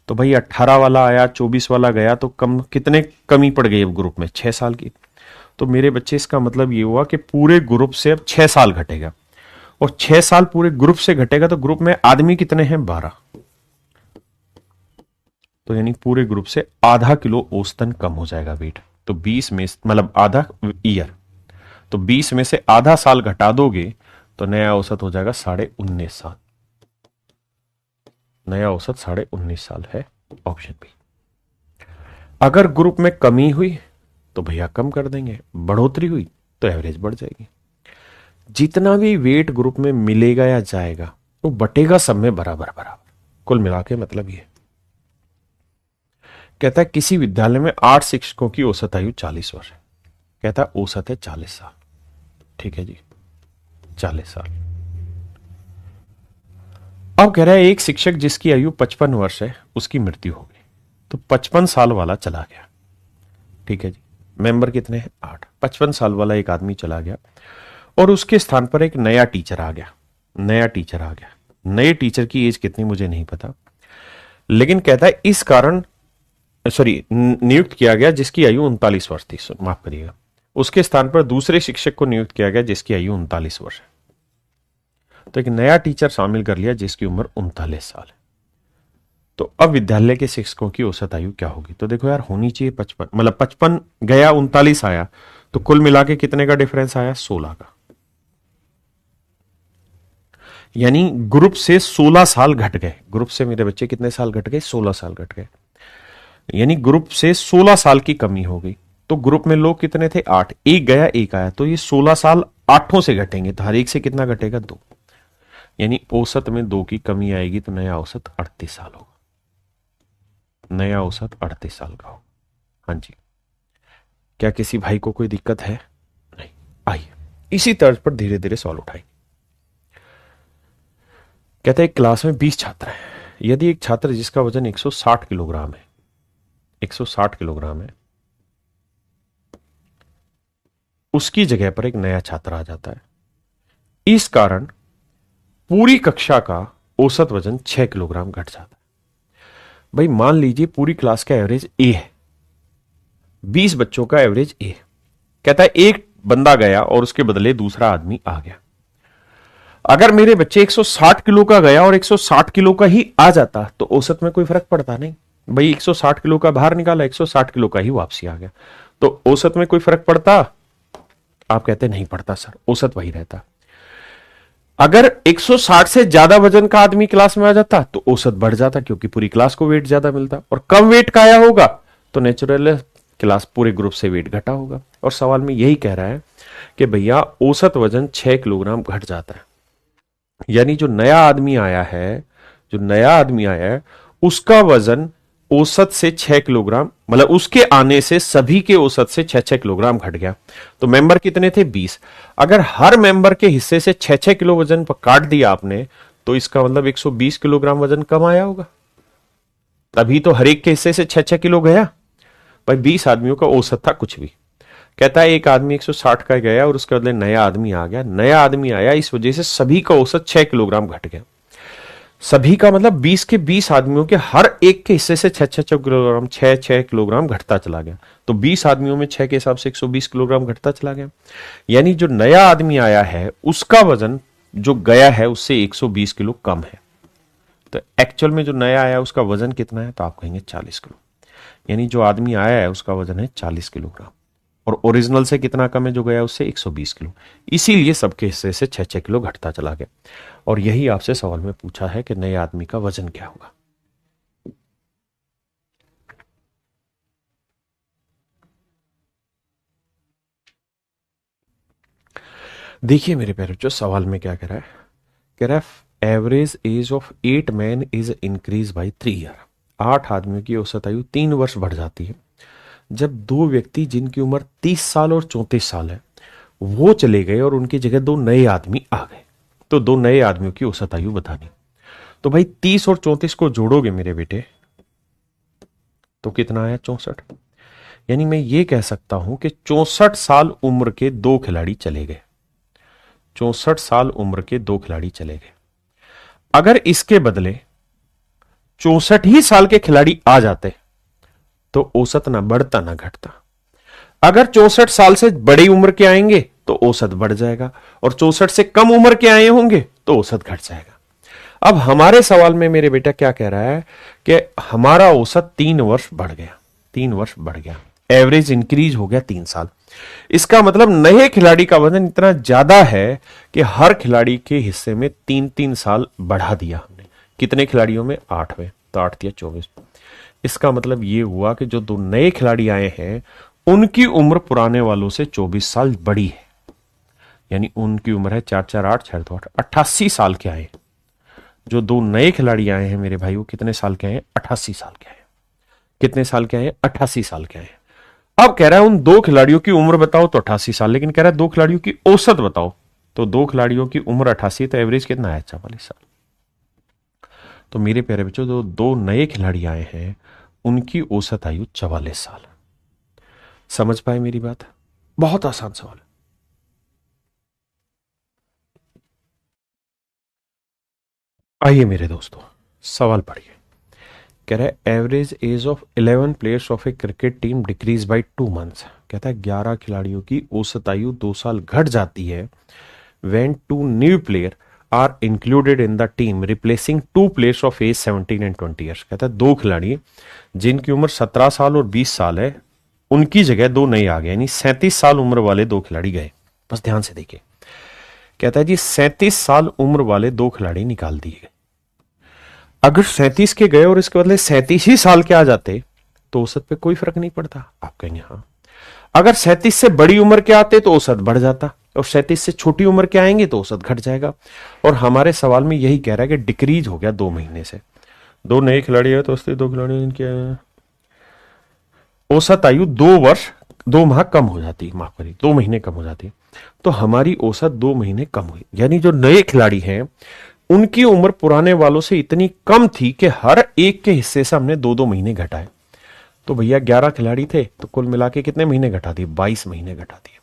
तो भाई 18 वाला आया, 24 वाला गया, तो कम कितने कमी पड़ गई अब ग्रुप में, 6 साल की। तो मेरे बच्चे इसका मतलब ये हुआ कि पूरे ग्रुप से अब 6 साल घटेगा, और 6 साल पूरे ग्रुप से घटेगा तो ग्रुप में आदमी कितने हैं 12, तो यानी पूरे ग्रुप से आधा किलो औसतन कम हो जाएगा वेट। तो 20 में मतलब आधा ईयर, तो 20 में से आधा साल घटा दोगे तो नया औसत हो जाएगा 19.5 साल। नया औसत 19.5 साल है, ऑप्शन बी। अगर ग्रुप में कमी हुई तो भैया कम कर देंगे, बढ़ोतरी हुई तो एवरेज बढ़ जाएगी। जितना भी वेट ग्रुप में मिलेगा या जाएगा वो बटेगा सब में बराबर बराबर, कुल मिला के मतलब ये। कहता है किसी विद्यालय में 8 शिक्षकों की औसत आयु 40 वर्ष है। कहता है औसत है 40 साल, ठीक है जी 40 साल। अब कह रहा है एक शिक्षक जिसकी आयु 55 वर्ष है उसकी मृत्यु हो गई, तो 55 साल वाला चला गया, ठीक है जी। मेंबर कितने हैं 8, 55 साल वाला एक आदमी चला गया, और उसके स्थान पर एक नया टीचर आ गया। नए टीचर की एज कितनी मुझे नहीं पता, लेकिन कहता है इस कारण नियुक्त किया गया जिसकी आयु 39 वर्ष थी, माफ करिएगा, उसके स्थान पर दूसरे शिक्षक को नियुक्त किया गया जिसकी आयु 39 वर्ष है। तो एक नया टीचर शामिल कर लिया जिसकी उम्र 39 साल है। तो अब विद्यालय के शिक्षकों की औसत आयु क्या होगी? तो देखो यार, होनी चाहिए 55, मतलब 55 गया 39 आया, तो कुल मिला के कितने का डिफरेंस आया? 16 का। यानी ग्रुप से 16 साल घट गए। ग्रुप से मेरे बच्चे कितने साल घट गए? 16 साल घट गए। यानी ग्रुप से 16 साल की कमी हो गई। तो ग्रुप में लोग कितने थे? 8, एक गया एक आया, तो ये 16 साल 8 से घटेंगे, तो हर एक से कितना घटेगा? 2। यानी औसत में 2 की कमी आएगी, तो नया औसत 38 साल होगा। नया औसत 38 साल का होगा। हाँ जी, क्या किसी भाई को कोई दिक्कत है? नहीं। आइए इसी तर्ज पर धीरे धीरे सवाल उठाएंगे। कहते हैं एक क्लास में 20 छात्र हैं। यदि एक छात्र जिसका वजन 160 किलोग्राम है, 160 किलोग्राम है, उसकी जगह पर एक नया छात्र आ जाता है, इस कारण पूरी कक्षा का औसत वजन 6 किलोग्राम घट जाता है। भाई मान लीजिए पूरी क्लास का एवरेज ए है, 20 बच्चों का एवरेज ए। कहता है एक बंदा गया और उसके बदले दूसरा आदमी आ गया। अगर मेरे बच्चे 160 किलो का गया और 160 किलो का ही आ जाता तो औसत में कोई फर्क पड़ता नहीं। भाई 160 किलो का बाहर निकाला, 160 किलो का ही वापसी आ गया, तो औसत में कोई फर्क पड़ता? आप कहते नहीं पड़ता सर, औसत वही रहता। अगर 160 से ज्यादा वजन का आदमी क्लास में आ जाता तो औसत बढ़ जाता, क्योंकि पूरी क्लास को वेट ज्यादा मिलता, और कम वेट का आया होगा तो नेचुरल क्लास पूरे ग्रुप से वेट घटा होगा। और सवाल में यही कह रहा है कि भैया औसत वजन 6 किलोग्राम घट जाता है। यानी जो नया आदमी आया है, उसका वजन औसत से 6 किलोग्राम, मतलब उसके आने से सभी के औसत से 6-6 किलोग्राम घट गया। तो मेंबर कितने थे? 20। अगर हर मेंबर के हिस्से से 6-6 किलो वजन पर काट दिया आपने, तो इसका मतलब 120 किलोग्राम वजन कम आया होगा। तभी तो हर एक के हिस्से से 6-6 किलो गया। भाई 20 आदमियों का औसत था कुछ भी। कहता है एक आदमी 160 का गया और उसके बदले नया आदमी आ गया। नया आदमी आया, इस वजह से सभी का औसत 6 किलोग्राम घट गया। सभी का मतलब 20 के 20 आदमियों के हर एक के हिस्से से 6-6 किलोग्राम, 6-6 किलोग्राम घटता चला गया। तो 20 आदमियों में 6 के हिसाब से 120 किलोग्राम घटता चला गया। यानी जो नया आदमी आया है उसका वजन जो गया है उससे 120 किलो कम है। तो एक्चुअल में जो नया आया उसका वजन कितना है? तो आप कहेंगे 40 किलो। यानी जो आदमी आया है उसका वजन है 40 किलोग्राम, और ओरिजिनल से कितना कम है? जो गया उससे 120 किलो। इसीलिए सबके हिस्से से 6-6 किलो घटता चला गया। और यही आपसे सवाल में पूछा है कि नए आदमी का वजन क्या होगा। देखिए मेरे प्यारे बच्चों, सवाल में क्या कह रहा है? कह रहा है average age of 8 man is increase by 3 year. 8 आदमियों की औसत आयु 3 वर्ष बढ़ जाती है जब 2 व्यक्ति जिनकी उम्र 30 साल और 34 साल है वो चले गए और उनकी जगह 2 नए आदमी आ गए। तो 2 नए आदमियों की औसत आयु बतानी। तो भाई 30 और 34 को जोड़ोगे मेरे बेटे तो कितना आया? 64। यानी मैं ये कह सकता हूं कि 64 साल उम्र के 2 खिलाड़ी चले गए। 64 साल उम्र के 2 खिलाड़ी चले गए। अगर इसके बदले 64 ही साल के खिलाड़ी आ जाते तो औसत ना बढ़ता ना घटता। अगर 64 साल से बड़ी उम्र के आएंगे तो औसत बढ़ जाएगा, और 64 से कम उम्र के आए होंगे तो औसत घट जाएगा। अब हमारे सवाल में मेरे बेटा क्या कह रहा है कि हमारा औसत 3 वर्ष बढ़ गया। 3 वर्ष बढ़ गया, एवरेज इंक्रीज हो गया 3 साल। इसका मतलब नए खिलाड़ी का वजन इतना ज्यादा है कि हर खिलाड़ी के हिस्से में 3-3 साल बढ़ा दिया हमने। कितने खिलाड़ियों में? 8 में, तो 8 या 24। इसका मतलब यह हुआ कि जो 2 नए खिलाड़ी आए हैं उनकी उम्र पुराने वालों से 24 साल बड़ी है। यानी उनकी उम्र है 4-4-8, 6-8, 88 साल के आए। जो 2 नए खिलाड़ी आए हैं मेरे भाई वो कितने साल के आए? 88 साल के आए। कितने साल के आए? 88 साल के आए। अब कह रहा है उन 2 खिलाड़ियों की उम्र बताओ तो 88 साल, लेकिन कह रहा है 2 खिलाड़ियों की औसत बताओ। तो 2 खिलाड़ियों की उम्र 88, तो एवरेज कितना है? 44 साल। तो मेरे प्यारे बच्चों, जो 2 नए खिलाड़ी आए हैं उनकी औसत आयु 44 साल। समझ पाए मेरी बात? बहुत आसान सवाल है। आइए मेरे दोस्तों, सवाल पढ़िए। कह रहा है average age of 11 players of a cricket team decrease by 2 months. कहता है 11 खिलाड़ियों की औसत आयु 2 साल घट जाती है when 2 new player are included in the team replacing 2 players of age 17 and 20 years. कहता है 2 खिलाड़ी जिनकी उम्र 17 साल और 20 साल है, उनकी जगह 2 नए आ गए, यानी 37 साल उम्र वाले 2 खिलाड़ी गए। बस ध्यान से देखिए, कहता है जी 37 साल उम्र वाले 2 खिलाड़ी निकाल दिए गए। अगर 37 के गए और इसके बदले 37 ही साल के आ जाते तो औसत पे कोई फर्क नहीं पड़ता। आप कहेंगे हाँ, अगर 37 से बड़ी उम्र के आते तो औसत बढ़ जाता, और 37 से छोटी उम्र के आएंगे तो औसत घट जाएगा। और हमारे सवाल में यही कह रहा है कि डिक्रीज हो गया 2 महीने से। 2 नए खिलाड़ी है तो उससे 2 खिलाड़ी इनके औसत आयु 2 वर्ष 2 माह कम हो जाती, माफ करिए 2 महीने कम हो जाती। तो हमारी औसत 2 महीने कम हुई, यानी जो नए खिलाड़ी हैं उनकी उम्र पुराने वालों से इतनी कम थी कि हर एक के हिस्से से हमने 2-2 महीने घटाए। तो भैया 11 खिलाड़ी थे तो कुल मिला के कितने महीने घटा दिए? 22 महीने घटा दिए।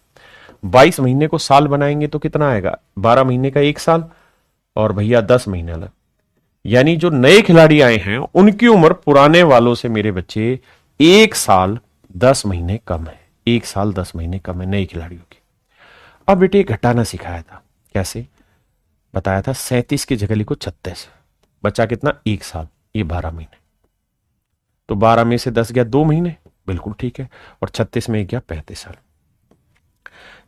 22 महीने को साल बनाएंगे तो कितना आएगा? 12 महीने का 1 साल, और भैया 10 महीने अलग। यानी जो नए खिलाड़ी आए हैं उनकी उम्र पुराने वालों से मेरे बच्चे 1 साल 10 महीने कम है। 1 साल 10 महीने कम है नए खिलाड़ियों की। अब बेटे घटाना सिखाया था, कैसे बताया था? 37 की जगह लिखो 36, बचा कितना? 1 साल, ये 12 महीने। तो 12 में से 10 गया 2 महीने, बिल्कुल ठीक है, और 36 में गया 35 साल।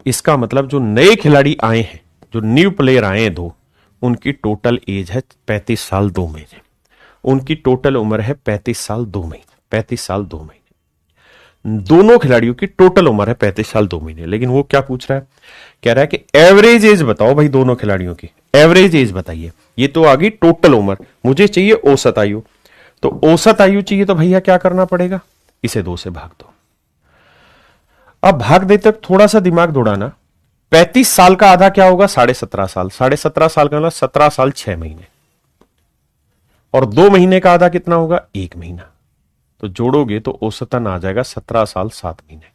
इसका मतलब जो नए खिलाड़ी आए हैं, जो न्यू प्लेयर आए हैं 2, उनकी टोटल एज है 35 साल 2 महीने। उनकी टोटल उम्र है 35 साल 2 महीने। 35 साल 2 महीने दोनों खिलाड़ियों की टोटल उम्र है 35 साल 2 महीने। लेकिन वो क्या पूछ रहा है? कह रहा है कि एवरेज एज बताओ भाई, दोनों खिलाड़ियों की एवरेज एज बताइए। ये तो आ गई टोटल उम्र, मुझे चाहिए औसत आयु। तो औसत आयु चाहिए तो भैया क्या करना पड़ेगा? इसे 2 से भाग दो। अब भाग देते थोड़ा सा दिमाग दौड़ाना। 35 साल का आधा क्या होगा? 17.5 साल। 17.5 साल का मतलब 17 साल 6 महीने, और 2 महीने का आधा कितना होगा? 1 महीना। तो जोड़ोगे तो औसतन आ जाएगा 17 साल 7 महीने।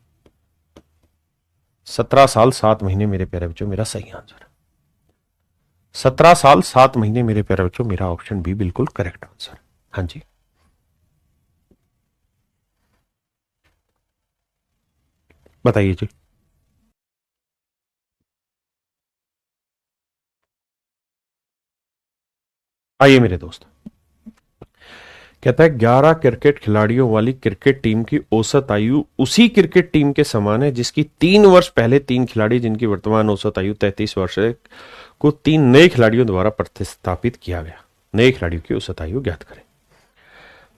17 साल 7 महीने मेरे प्यारे बच्चों मेरा सही आंसर। 17 साल 7 महीने मेरे प्यारे बच्चों मेरा ऑप्शन बी बिल्कुल करेक्ट आंसर। हाँ जी, बताइए जी। आइए मेरे दोस्त, कहता है 11 क्रिकेट खिलाड़ियों वाली क्रिकेट टीम की औसत आयु उसी क्रिकेट टीम के समान है जिसकी 3 वर्ष पहले 3 खिलाड़ी जिनकी वर्तमान औसत आयु 33 वर्ष है को 3 नए खिलाड़ियों द्वारा प्रतिस्थापित किया गया। नए खिलाड़ियों की औसत आयु ज्ञात करें।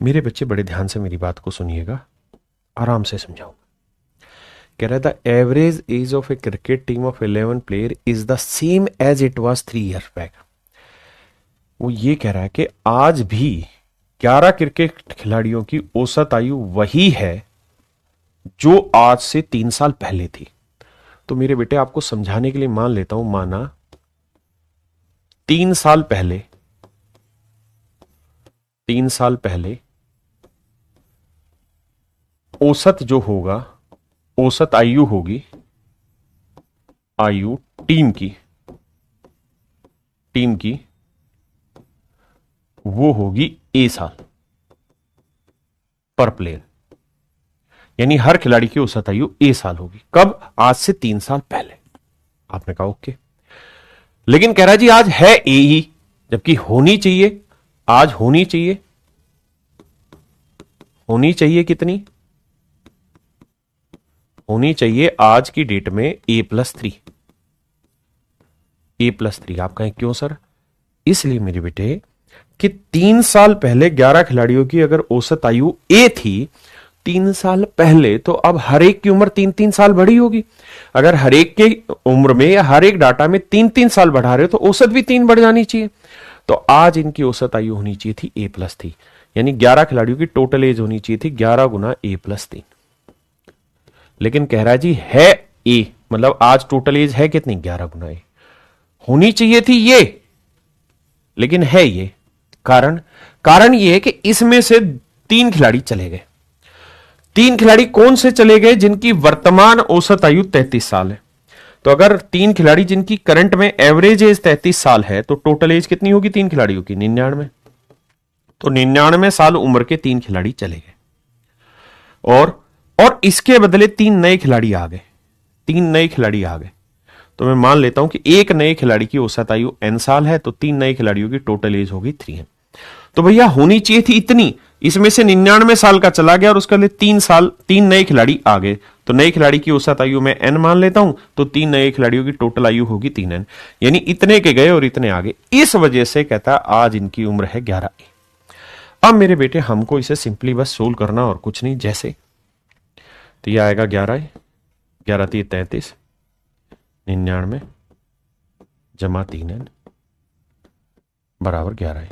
मेरे बच्चे बड़े ध्यान से मेरी बात को सुनिएगा, आराम से समझाऊंगा। कह रहा है the average age of a cricket team of 11 player is the same age it was 3 year back. वो ये कह रहा है कि आज भी 11 क्रिकेट खिलाड़ियों की औसत आयु वही है जो आज से 3 साल पहले थी। तो मेरे बेटे आपको समझाने के लिए मान लेता हूं, माना 3 साल पहले औसत जो होगा, औसत आयु होगी, आयु टीम की वो होगी ए साल पर प्लेयर, यानी हर खिलाड़ी की औसत आयु ए साल होगी। कब? आज से 3 साल पहले। आपने कहा ओके, लेकिन कह रहा जी आज है ए ही, जबकि होनी चाहिए, आज होनी चाहिए कितनी? होनी चाहिए आज की डेट में A+3। आप कहें क्यों सर? इसलिए मेरे बेटे कि 3 साल पहले 11 खिलाड़ियों की अगर औसत आयु ए थी 3 साल पहले, तो अब हर एक की उम्र 3-3 साल बढ़ी होगी। अगर हर एक की उम्र में या हर एक डाटा में 3-3 साल बढ़ा रहे हो तो औसत भी 3 बढ़ जानी चाहिए। तो आज इनकी औसत आयु होनी चाहिए थी A+3, यानी 11 खिलाड़ियों की टोटल एज होनी चाहिए थी 11 गुना A+3। लेकिन कह रहा जी है ए, मतलब आज टोटल एज है कितनी? 11 गुना ए। होनी चाहिए थी ये, लेकिन है ये। कारण ये है कि इसमें से 3 खिलाड़ी चले गए। 3 खिलाड़ी कौन से चले गए? जिनकी वर्तमान औसत आयु 33 साल है। तो अगर 3 खिलाड़ी जिनकी करंट में एवरेज एज 33 साल है तो टोटल एज कितनी होगी 3 खिलाड़ियों की? 99। तो 99 साल उम्र के 3 खिलाड़ी चले गए और इसके बदले 3 नए खिलाड़ी आ गए। 3 नए खिलाड़ी आ गए तो मैं मान लेता हूं कि एक नए खिलाड़ी की औसत आयु n साल है, तो 3 नए खिलाड़ियों की टोटल एज होगी 3n। तो भैया होनी चाहिए थी इतनी, इसमें से 99 साल का चला गया और उसके लिए 3 नए खिलाड़ी आ गए, तो नए खिलाड़ी की औसत आयु मैं n मान लेता हूं, तो 3 नए खिलाड़ियों की टोटल आयु होगी 3n, यानी इतने के गए और इतने आ गए। इस वजह से कहता आज इनकी उम्र है 11। अब मेरे बेटे हमको इसे सिंपली बस सोल्व करना और कुछ नहीं, जैसे तो यह आएगा 11 11 3 33 99 जमा 3n बराबर 11।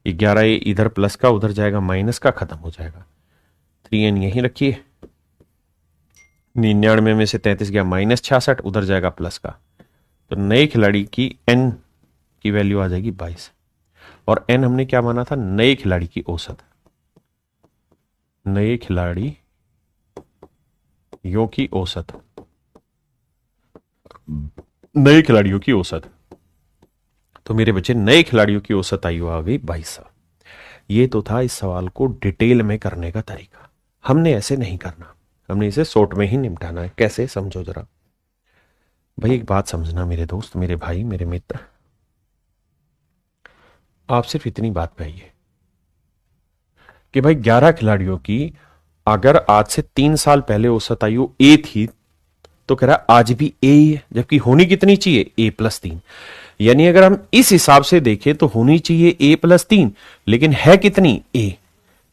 11 इधर प्लस का उधर जाएगा माइनस का, खत्म हो जाएगा। 3n यहीं रखिए, 99 में से 33 गया माइनस 66, उधर जाएगा प्लस का, तो नए खिलाड़ी की n की वैल्यू आ जाएगी 22। और n हमने क्या माना था? नए खिलाड़ी की औसत। नए खिलाड़ी यों की औसत, नए खिलाड़ियों की औसत। तो मेरे बच्चे नए खिलाड़ियों की औसत आयु आ गई 22 साल। ये तो था इस सवाल को डिटेल में करने का तरीका। हमने ऐसे नहीं करना, हमने इसे शॉर्ट में ही निपटाना है। कैसे, समझो जरा भाई। एक बात समझना मेरे दोस्त, मेरे भाई, मेरे मित्र, आप सिर्फ इतनी बात कहिए कि भाई 11 खिलाड़ियों की अगर आज से 3 साल पहले औसत आयु ए थी तो कह रहा आज भी ए ही है, जबकि होनी कितनी चाहिए? ए प्लस 3। यानी अगर हम इस हिसाब से देखें तो होनी चाहिए ए प्लस 3, लेकिन है कितनी? ए।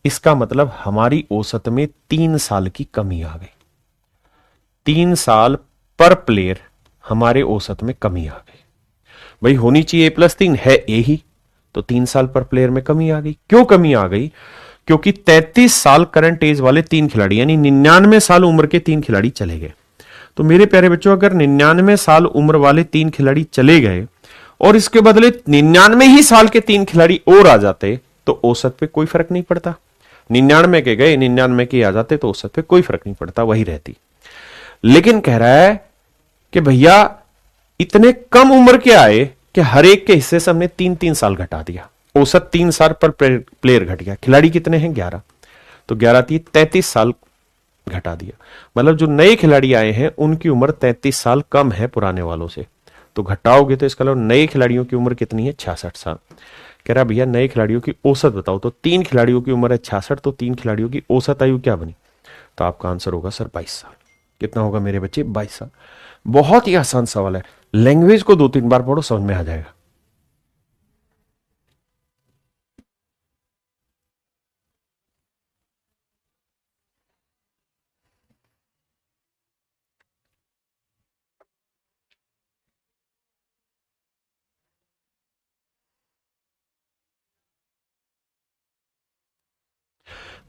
इसका मतलब हमारी औसत में 3 साल की कमी आ गई। 3 साल पर प्लेयर हमारे औसत में कमी आ गई। भाई होनी चाहिए ए प्लस 3, है ए ही, तो 3 साल पर प्लेयर में कमी आ गई। क्यों कमी आ गई? क्योंकि 33 साल करंट एज वाले 3 खिलाड़ी यानी 99 साल उम्र के 3 खिलाड़ी चले गए। तो मेरे प्यारे बच्चों, अगर 99 साल उम्र वाले 3 खिलाड़ी चले गए और इसके बदले 99 ही साल के 3 खिलाड़ी और आ जाते तो औसत पे कोई फर्क नहीं पड़ता। 99 के गए, 99 के आ जाते तो औसत पे कोई फर्क नहीं पड़ता, वही रहती। लेकिन कह रहा है कि भैया इतने कम उम्र के आए कि हर एक के हिस्से से हमने 3-3 साल घटा दिया। औसत 3 साल पर प्लेयर घट गया। खिलाड़ी कितने हैं? 11, तो 11 थी 33 साल घटा दिया। मतलब जो नए खिलाड़ी आए हैं उनकी उम्र 33 साल कम है पुराने वालों से, तो घटाओगे तो इसका मतलब नए खिलाड़ियों की उम्र कितनी है? 66 साल। कह रहा भैया नए खिलाड़ियों की औसत बताओ, तो 3 खिलाड़ियों की उम्र है 66, तो 3 खिलाड़ियों की औसत आयु क्या बनी? तो आपका आंसर होगा सर 22 साल। कितना होगा मेरे बच्चे? 22 साल। बहुत ही आसान सवाल है, लैंग्वेज को 2-3 बार पढ़ो समझ में आ जाएगा।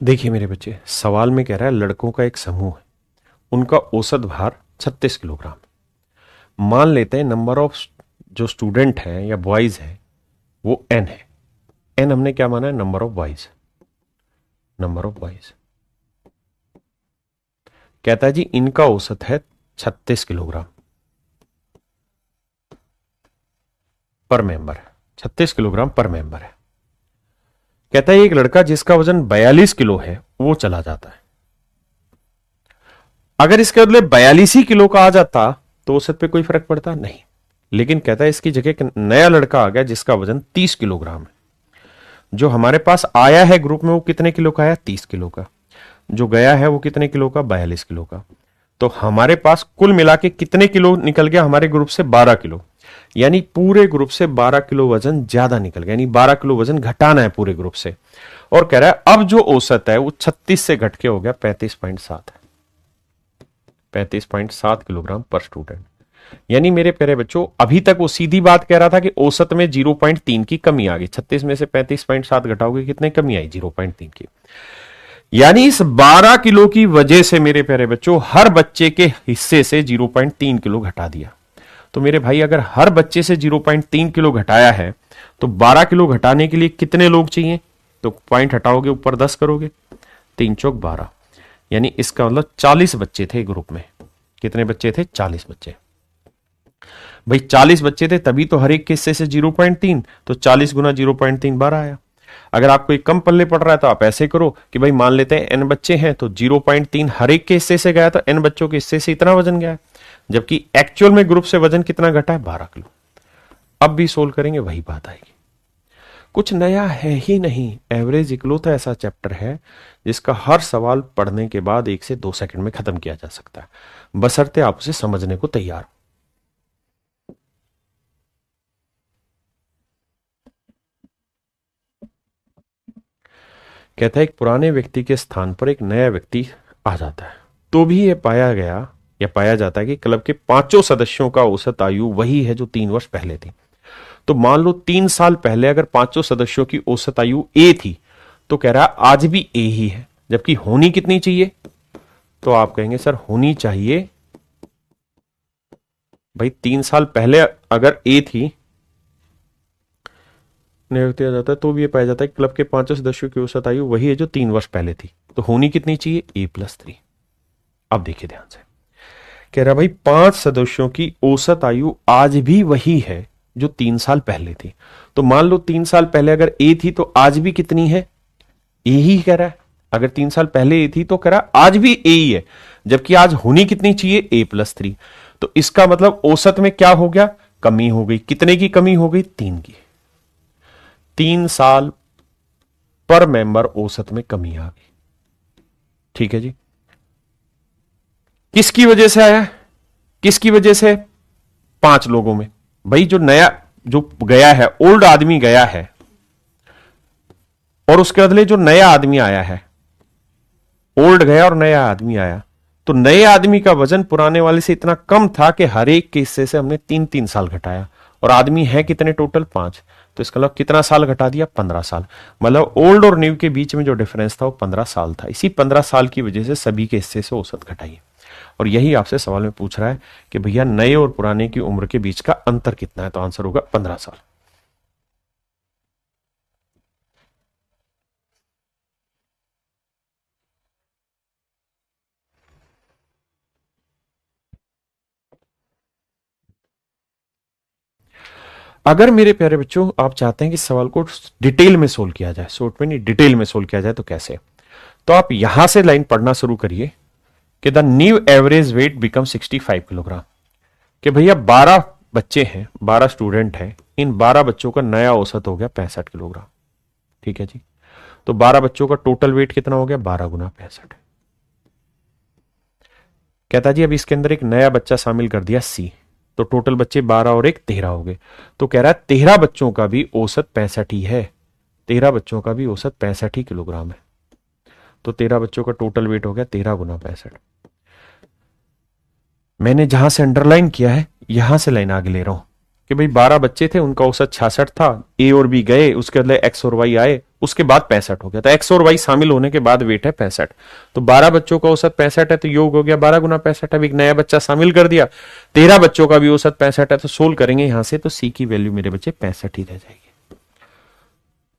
देखिए मेरे बच्चे, सवाल में कह रहा है लड़कों का एक समूह है, उनका औसत भार 36 किलोग्राम। मान लेते हैं नंबर ऑफ जो स्टूडेंट है या बॉयज है वो n है। n हमने क्या माना है? Number of boys. Number of boys कहता है जी इनका औसत है 36 किलोग्राम पर मेंबर। 36 किलोग्राम पर मेंबर है। कहता है एक लड़का जिसका वजन 42 किलो है वो चला जाता है। अगर इसके बदले 42 ही किलो का आ जाता तो औसत पे कोई फर्क पड़ता नहीं, लेकिन कहता है इसकी जगह एक नया लड़का आ गया जिसका वजन 30 किलोग्राम है। जो हमारे पास आया है ग्रुप में वो कितने किलो का आया? 30 किलो का। जो गया है वो कितने किलो का? 42 किलो का। तो हमारे पास कुल मिला के कितने किलो निकल गया हमारे ग्रुप से? 12 किलो। यानी पूरे ग्रुप से 12 किलो वजन ज्यादा निकल गया, यानी 12 किलो वजन घटाना है पूरे ग्रुप से। और कह रहा है अब जो औसत है वो 36 से घट के हो गया 35.7 है। 35.7 किलोग्राम पर स्टूडेंट। यानी मेरे प्यारे बच्चों, अभी तक वो सीधी बात कह रहा था कि औसत में 0.3 की कमी आ गई। 36 में से 35.7 घटाओगे कितने कमी आई? 0.3 की। यानी इस 12 किलो की वजह से मेरे प्यारे बच्चों हर बच्चे के हिस्से से 0.3 किलो घटा दिया। तो मेरे भाई अगर हर बच्चे से 0.3 किलो घटाया है तो 12 किलो घटाने के लिए कितने लोग चाहिए? तो पॉइंट हटाओगे ऊपर 10 करोगे, 3 चौक 12, यानी इसका मतलब 40 बच्चे थे ग्रुप में। कितने बच्चे थे? 40 बच्चे। भाई 40 बच्चे थे तभी तो हर एक के हिस्से से 0.3, तो 40 गुना 0.3 12 आया। अगर आपको एक कम पल्ले पड़ रहा है तो आप ऐसे करो कि भाई मान लेते हैं n बच्चे हैं तो 0.3 हर एक के हिस्से से गया, तो n बच्चों के हिस्से से इतना वजन गया है, जबकि एक्चुअल में ग्रुप से वजन कितना घटा है? 12 किलो। अब भी सोल्व करेंगे वही बात आएगी, कुछ नया है ही नहीं। एवरेज इकलौता ऐसा चैप्टर है जिसका हर सवाल पढ़ने के बाद 1 से 2 सेकंड में खत्म किया जा सकता है, बशर्ते आप उसे समझने को तैयार हो। कहता है एक पुराने व्यक्ति के स्थान पर एक नया व्यक्ति आ जाता है, तो भी यह पाया गया या पाया जाता है कि क्लब के 5 सदस्यों का औसत आयु वही है जो 3 वर्ष पहले थी। तो मान लो 3 साल पहले अगर 5 सदस्यों की औसत आयु ए थी, तो कह रहा है आज भी ए ही है, जबकि होनी कितनी चाहिए? तो आप कहेंगे सर होनी चाहिए, भाई 3 साल पहले अगर ए थी व्यक्ति आ जाता है तो भी ये पाया जाता है क्लब के 5 सदस्यों की औसत आयु वही है जो 3 वर्ष पहले थी, तो होनी कितनी चाहिए? A+3। अब देखिए ध्यान से, कह रहा भाई 5 सदस्यों की औसत आयु आज भी वही है जो 3 साल पहले थी। तो मान लो 3 साल पहले अगर ए थी तो आज भी कितनी है? ए ही कह रहा है। अगर 3 साल पहले ए थी तो कह रहा आज भी ए ही है, जबकि आज होनी कितनी चाहिए? A+3। तो इसका मतलब औसत में क्या हो गया? कमी हो गई। कितने की कमी हो गई? 3 की। 3 साल पर मेंबर औसत में कमी आ गई। ठीक है जी। किसकी वजह से आया? किसकी वजह से? 5 लोगों में। भाई जो नया जो गया है, ओल्ड आदमी गया है, और उसके बदले जो नया आदमी आया है, ओल्ड गया और नया आदमी आया, तो नए आदमी का वजन पुराने वाले से इतना कम था कि हर एक के हिस्से से हमने 3-3 साल घटाया, और आदमी है कितने टोटल? 5। तो इसका मतलब कितना साल घटा दिया? 15 साल। मतलब ओल्ड और न्यू के बीच में जो डिफरेंस था वो 15 साल था। इसी 15 साल की वजह से सभी के हिस्से से औसत घटाइए। और यही आपसे सवाल में पूछ रहा है कि भैया नए और पुराने की उम्र के बीच का अंतर कितना है? तो आंसर होगा 15 साल। अगर मेरे प्यारे बच्चों आप चाहते हैं कि सवाल को डिटेल में सोल्व किया जाए, शॉर्ट में नहीं डिटेल में सोल्व किया जाए, तो कैसे? तो आप यहां से लाइन पढ़ना शुरू करिए कि the new average weight become 65 kilogram. कि भैया 12 बच्चे हैं, 12 स्टूडेंट हैं, इन 12 बच्चों का नया औसत हो गया 65 किलोग्राम। ठीक है जी। तो 12 बच्चों का टोटल वेट कितना हो गया? 12 गुना 65। कहता जी अब इसके अंदर एक नया बच्चा शामिल कर दिया सी, तो टोटल बच्चे 12 और एक 13 हो गए। तो कह रहा है 13 बच्चों का भी औसत 65 ही है, 13 बच्चों का भी औसत 65 ही किलोग्राम है। तो 13 बच्चों का टोटल वेट हो गया 13 गुना 65। मैंने जहां से अंडरलाइन किया है यहां से लाइन आगे ले रहा हूं कि भाई 12 बच्चे थे, उनका औसत 66 था, ए और बी गए, उसके बदले एक्स और वाई आए, उसके बाद 65 हो गया। तो एक्स और वाई शामिल होने के बाद वेट है 65। तो 12 बच्चों का औसत 65 है, तो योग हो गया 12 गुना 65। अब एक नया बच्चा शामिल कर दिया, 13 बच्चों का भी औसत 65 है, तो सोल्व करेंगे यहां से, तो सी की वैल्यू मेरे बच्चे 65 ही रह जाएगी।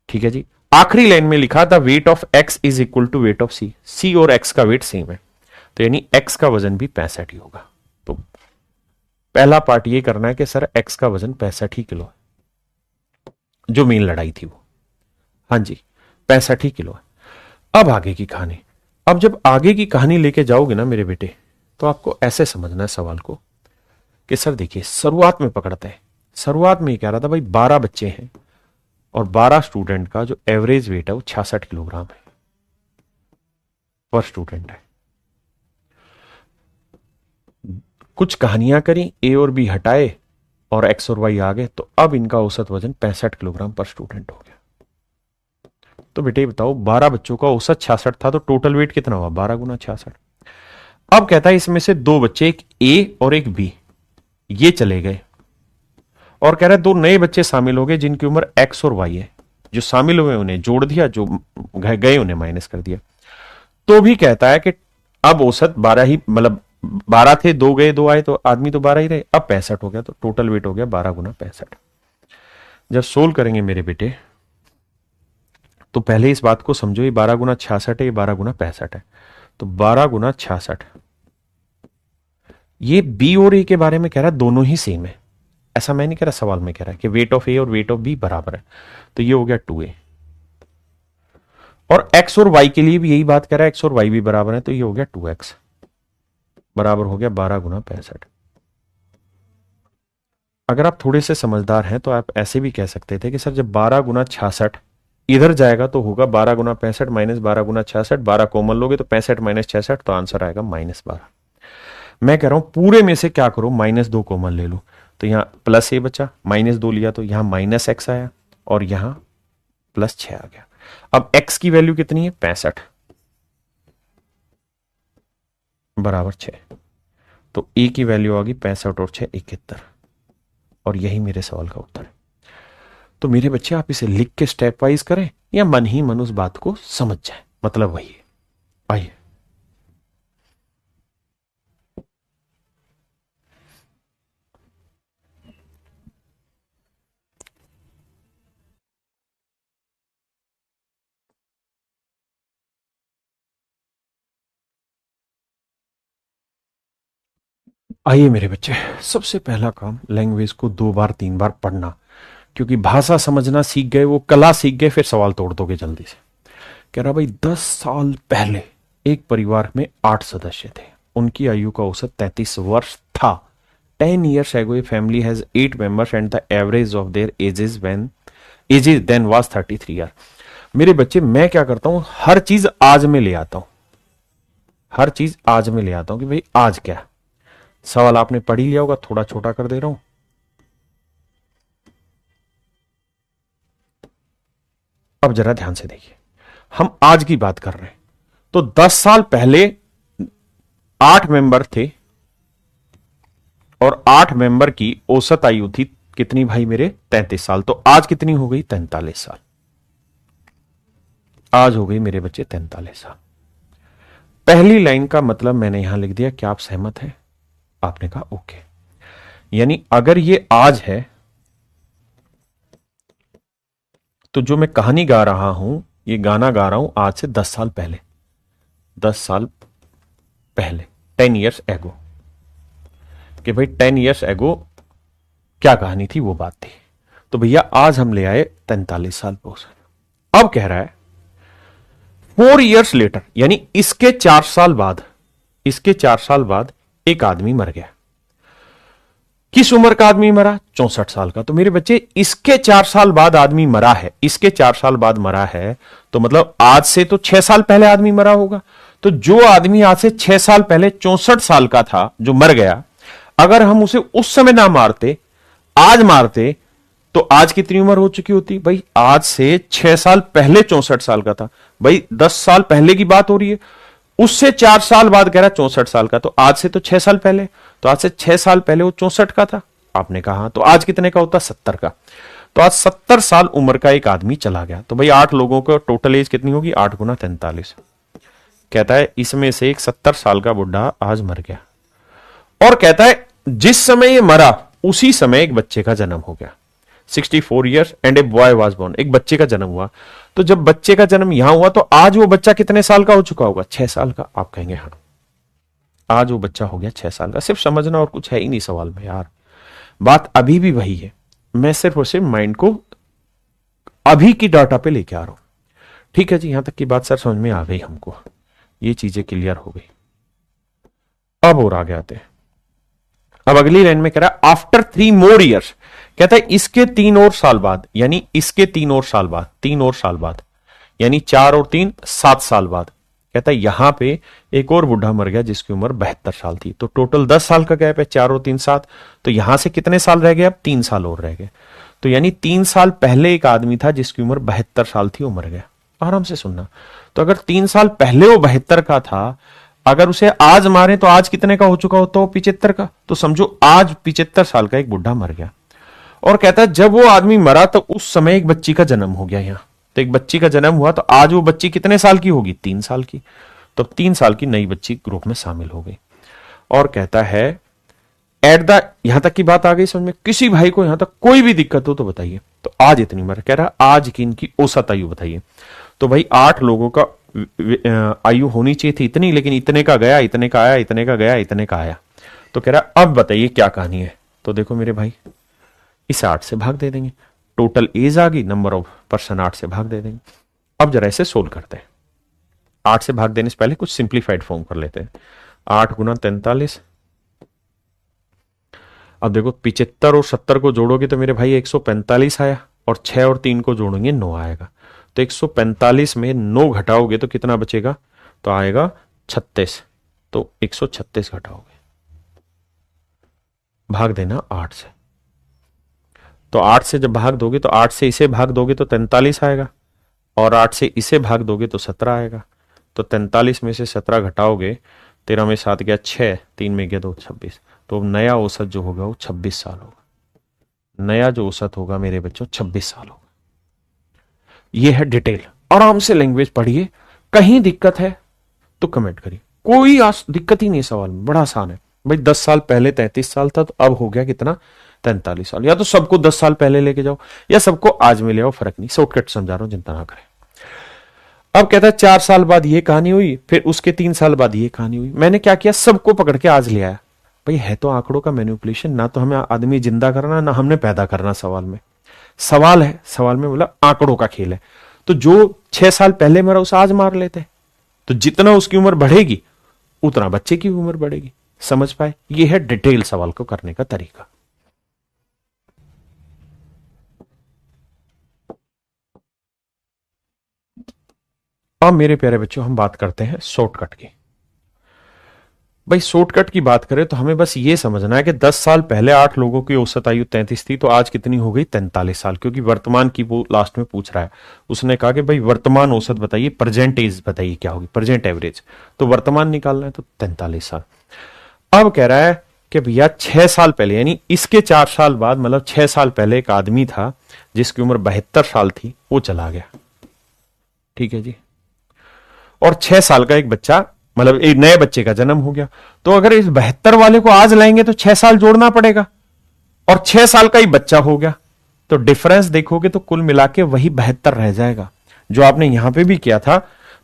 ठीक है जी। आखिरी लाइन में लिखा था weight of X is equal to weight of C, C और एक्स का वेट सेम है, तो यानी एक्स का वजन भी 65 ही होगा। तो पहला पार्ट ये करना है कि सर एक्स का वजन 65 ही किलो है, जो मेन लड़ाई थी वो, हाँ जी 65 ही किलो है। अब आगे की कहानी, अब जब आगे की कहानी लेके जाओगे ना मेरे बेटे, तो आपको ऐसे समझना है सवाल को कि सर देखिए शुरुआत में पकड़ते हैं, शुरुआत में ये कह रहा था भाई 12 बच्चे हैं और 12 स्टूडेंट का जो एवरेज वेट है वो 66 किलोग्राम है पर स्टूडेंट है। कुछ कहानियां करी, ए और बी हटाए और एक्स और वाई आ गए, तो अब इनका औसत वजन 65 किलोग्राम पर स्टूडेंट हो गया। तो बेटे बताओ 12 बच्चों का औसत 66 था, तो टोटल वेट कितना हुआ? 12 गुना 66। अब कहता है इसमें से 2 बच्चे, एक ए और एक बी, ये चले गए, और कह रहा है 2 नए बच्चे शामिल हो गए जिनकी उम्र एक्स और वाई है। जो शामिल हुए उन्हें जोड़ दिया, जो गए उन्हें माइनस कर दिया। तो भी कहता है कि अब औसत 12 ही, मतलब 12 थे, 2 गए 2 आए, तो आदमी तो 12 ही रहे। अब 65 हो गया, तो टोटल वेट हो गया 12 गुना 65। जब सोल्व करेंगे मेरे बेटे, तो पहले इस बात को समझो, ये 12 गुना 66 है, ये 12 गुना 65 है। तो 12 गुना 66 ये बी और ए के बारे में कह रहा है दोनों ही सेम है, ऐसा मैं नहीं कह रहा, सवाल में कह रहा है कि वेट ऑफ ए और वेट ऑफ बी बराबर है, तो ये हो गया 2a। और x और y के लिए भी यही बात कह रहा है, x और y भी बराबर है, तो ये हो गया 2x बराबर हो गया 12 गुना 65। अगर आप थोड़े से समझदार हैं तो आप ऐसे भी कह सकते थे कि सर जब 12 गुना 66 इधर जाएगा तो होगा 12 गुना 65 माइनस 12 गुना 66, 12 कॉमन लोगे तो 65 माइनस 66, तो आंसर आएगा -12। मैं कह रहा हूं पूरे में से क्या करो, -2 कॉमन ले लो, तो यहां प्लस ए बचा, -2 लिया तो यहां -x आया और यहां +6 आ गया। अब x की वैल्यू कितनी है 65 बराबर 6, तो a की वैल्यू आ गई 65 और 6 71, और यही मेरे सवाल का उत्तर है। तो मेरे बच्चे आप इसे लिख के स्टेप वाइज करें या मन ही मन उस बात को समझ जाए, मतलब वही है। आइए आइए मेरे बच्चे, सबसे पहला काम लैंग्वेज को 2 बार 3 बार पढ़ना, क्योंकि भाषा समझना सीख गए, वो कला सीख गए, फिर सवाल तोड़ दोगे जल्दी से। कह रहा भाई 10 साल पहले एक परिवार में 8 सदस्य थे, उनकी आयु का औसत 33 वर्ष था। 10 years ago a family has 8 members and the average of their ages then was 33 year। मेरे बच्चे मैं क्या करता हूं, हर चीज आज में ले आता हूं, हर चीज आज में ले आता हूं कि भाई आज क्या। सवाल आपने पढ़ ही लिया होगा, थोड़ा छोटा कर दे रहा हूं। अब जरा ध्यान से देखिए, हम आज की बात कर रहे हैं, तो 10 साल पहले 8 मेंबर थे और 8 मेंबर की औसत आयु थी कितनी भाई मेरे 33 साल, तो आज कितनी हो गई 43 साल। आज हो गई मेरे बच्चे 43 साल। पहली लाइन का मतलब मैंने यहां लिख दिया, क्या आप सहमत हैं? आपने कहा ओके। यानी अगर ये आज है तो जो मैं कहानी गा रहा हूं, ये गाना गा रहा हूं आज से 10 साल पहले, 10 साल पहले 10 years ago, कि भाई 10 years ago क्या कहानी थी वो बात थी। तो भैया आज हम ले आए 43 साल पर। अब कह रहा है 4 years later, यानी इसके 4 साल बाद, इसके 4 साल बाद एक आदमी मर गया। किस उम्र का आदमी मरा? 64 साल का। तो मेरे बच्चे इसके 4 साल बाद आदमी मरा है, इसके 4 साल बाद मरा है, तो मतलब आज से तो 6 साल पहले आदमी मरा होगा। तो जो आदमी आज से 6 साल पहले 64 साल का था जो मर गया, अगर हम उसे उस समय ना मारते, आज मारते, तो आज कितनी उम्र हो चुकी होती भाई? आज से 6 साल पहले 64 साल का था भाई, 10 साल पहले की बात हो रही है। उससे 4 साल बाद कह रहा 64 साल का, तो आज से तो 6 साल पहले, तो आज से 6 साल पहले वो 64 का था। आपने कहा तो आज कितने का होता? 70 का। तो आज 70 साल उम्र का एक आदमी चला गया। तो भाई 8 लोगों को टोटल एज कितनी होगी? 8 गुना 43। कहता है इसमें से एक 70 साल का बुढ़ा आज मर गया, और कहता है जिस समय ये मरा उसी समय एक बच्चे का जन्म हो गया। 64 years and a boy was born, एक बच्चे का जन्म हुआ। तो जब बच्चे का जन्म यहां हुआ तो आज वो बच्चा कितने साल का हो चुका होगा? 6 साल का। आप कहेंगे हाँ, आज वो बच्चा हो गया 6 साल का। सिर्फ समझना और कुछ है ही नहीं सवाल में यार, बात अभी भी वही है। मैं सिर्फ और सिर्फ माइंड को अभी की डाटा पे लेके आ रहा हूं। ठीक है जी, यहां तक की बात सर समझ में आ गई हमको, ये चीजें क्लियर हो गई। अब और आगे आते हैं। अब अगली लाइन में कह रहा है आफ्टर 3 more years, कहता है इसके 3 और साल बाद, यानी इसके 3 और साल बाद, 3 और साल बाद, यानी 4 और 3 7 साल बाद, कहता है यहां पे एक और बुढ़ा मर गया जिसकी उम्र 72 साल थी। तो टोटल 10 साल का गैप है, 4 और 3 7, तो यहां से कितने साल रह गए? अब 3 साल और रह गए। तो यानी 3 साल पहले एक आदमी था जिसकी उम्र 72 साल थी, वो मर गया। आराम से सुनना, तो अगर 3 साल पहले वो 72 का था, अगर उसे आज मारे तो आज कितने का हो चुका होता? 75 का। तो समझो आज 75 साल का एक बुढ़ा मर गया। और कहता है जब वो आदमी मरा तो उस समय एक बच्ची का जन्म हो गया। यहां तो एक बच्ची का जन्म हुआ, तो आज वो बच्ची कितने साल की होगी? 3 साल की। तो 3 साल की नई बच्ची ग्रुप में शामिल हो गई। और कहता है एट द, यहां तक की बात आ गई समझ में? किसी भाई को यहां तक कोई भी दिक्कत हो तो बताइए। तो आज इतनी उम्र, कह रहा आज की इनकी औसत आयु बताइए। तो भाई 8 लोगों का आयु होनी चाहिए थी इतनी, लेकिन इतने का गया, इतने का आया, इतने का गया, इतने का आया। तो कह रहा है अब बताइए क्या कहानी है। तो देखो मेरे भाई, इसे 8 से भाग दे देंगे, टोटल एज आ गई, नंबर ऑफ पर्सन 8 से भाग दे देंगे। अब जरा इसे सोल्व करते हैं। 8 से भाग देने से पहले कुछ सिंप्लीफाइड फॉर्म कर लेते हैं। 8 गुना 43। अब देखो 75 और 70 को जोड़ोगे तो मेरे भाई 145 आया, और 6 और 3 को जोड़ेंगे 9 आएगा। तो 145 में 9 घटाओगे तो कितना बचेगा, तो आएगा 36। तो 136 घटाओगे, भाग देना 8 से। तो 8 से जब भाग दोगे तो 8 से इसे भाग दोगे तो 43 आएगा, और 8 से इसे भाग दोगे तो 17 आएगा। तो 43 में से 17 घटाओगे, 13 में 7 गया 6, 3 में गया 2, 26। तो नया औसत जो होगा वो 26 साल होगा। नया जो औसत होगा मेरे बच्चों 26 साल होगा। ये है डिटेल। आराम से लैंग्वेज पढ़िए, कहीं दिक्कत है तो कमेंट करिए, कोई दिक्कत ही नहीं। सवाल में बड़ा आसान है भाई। 10 साल पहले 33 साल था, तो अब हो गया कितना, 43 साल। या तो सबको 10 साल पहले लेके जाओ या सबको आज में ले आओ, फर्क नहीं, शॉर्टकट समझा रहा हूं, चिंता ना करें। अब कहता है 4 साल बाद ये कहानी हुई, फिर उसके 3 साल बाद ये कहानी हुई। मैंने क्या किया, सबको पकड़ के आज ले आया। भाई है तो आंकड़ों का मैनिपुलेशन, ना तो हमें आदमी जिंदा करना, ना हमने पैदा करना। सवाल में सवाल है, सवाल में बोला आंकड़ों का खेल है। तो जो 6 साल पहले मरा उसे आज मार लेते, तो जितना उसकी उम्र बढ़ेगी उतना बच्चे की उम्र बढ़ेगी। समझ पाए? ये है डिटेल सवाल को करने का तरीका। अब मेरे प्यारे बच्चों हम बात करते हैं शॉर्टकट की। भाई शॉर्टकट की बात करें तो हमें बस ये समझना है कि 10 साल पहले 8 लोगों की औसत आयु 33 थी, तो आज कितनी हो गई, 43 साल। क्योंकि वर्तमान की वो लास्ट में पूछ रहा है। उसने कहा कि भाई वर्तमान औसत बताइए, प्रेजेंट एज बताइए क्या होगी, प्रेजेंट एवरेज। तो वर्तमान निकालना है तो 43 साल। अब कह रहा है कि भैया 6 साल पहले, यानी इसके 4 साल बाद, मतलब 6 साल पहले एक आदमी था जिसकी उम्र 72 साल थी, वो चला गया। ठीक है जी। और 6 साल का एक बच्चा, मतलब एक नए बच्चे का जन्म हो गया। तो अगर इस 72 वाले को आज लाएंगे तो 6 साल जोड़ना पड़ेगा, और 6 साल का ही बच्चा हो गया। तो डिफरेंस देखोगे तो कुल मिला के वही 72 रह जाएगा, जो आपने यहां पे भी किया था।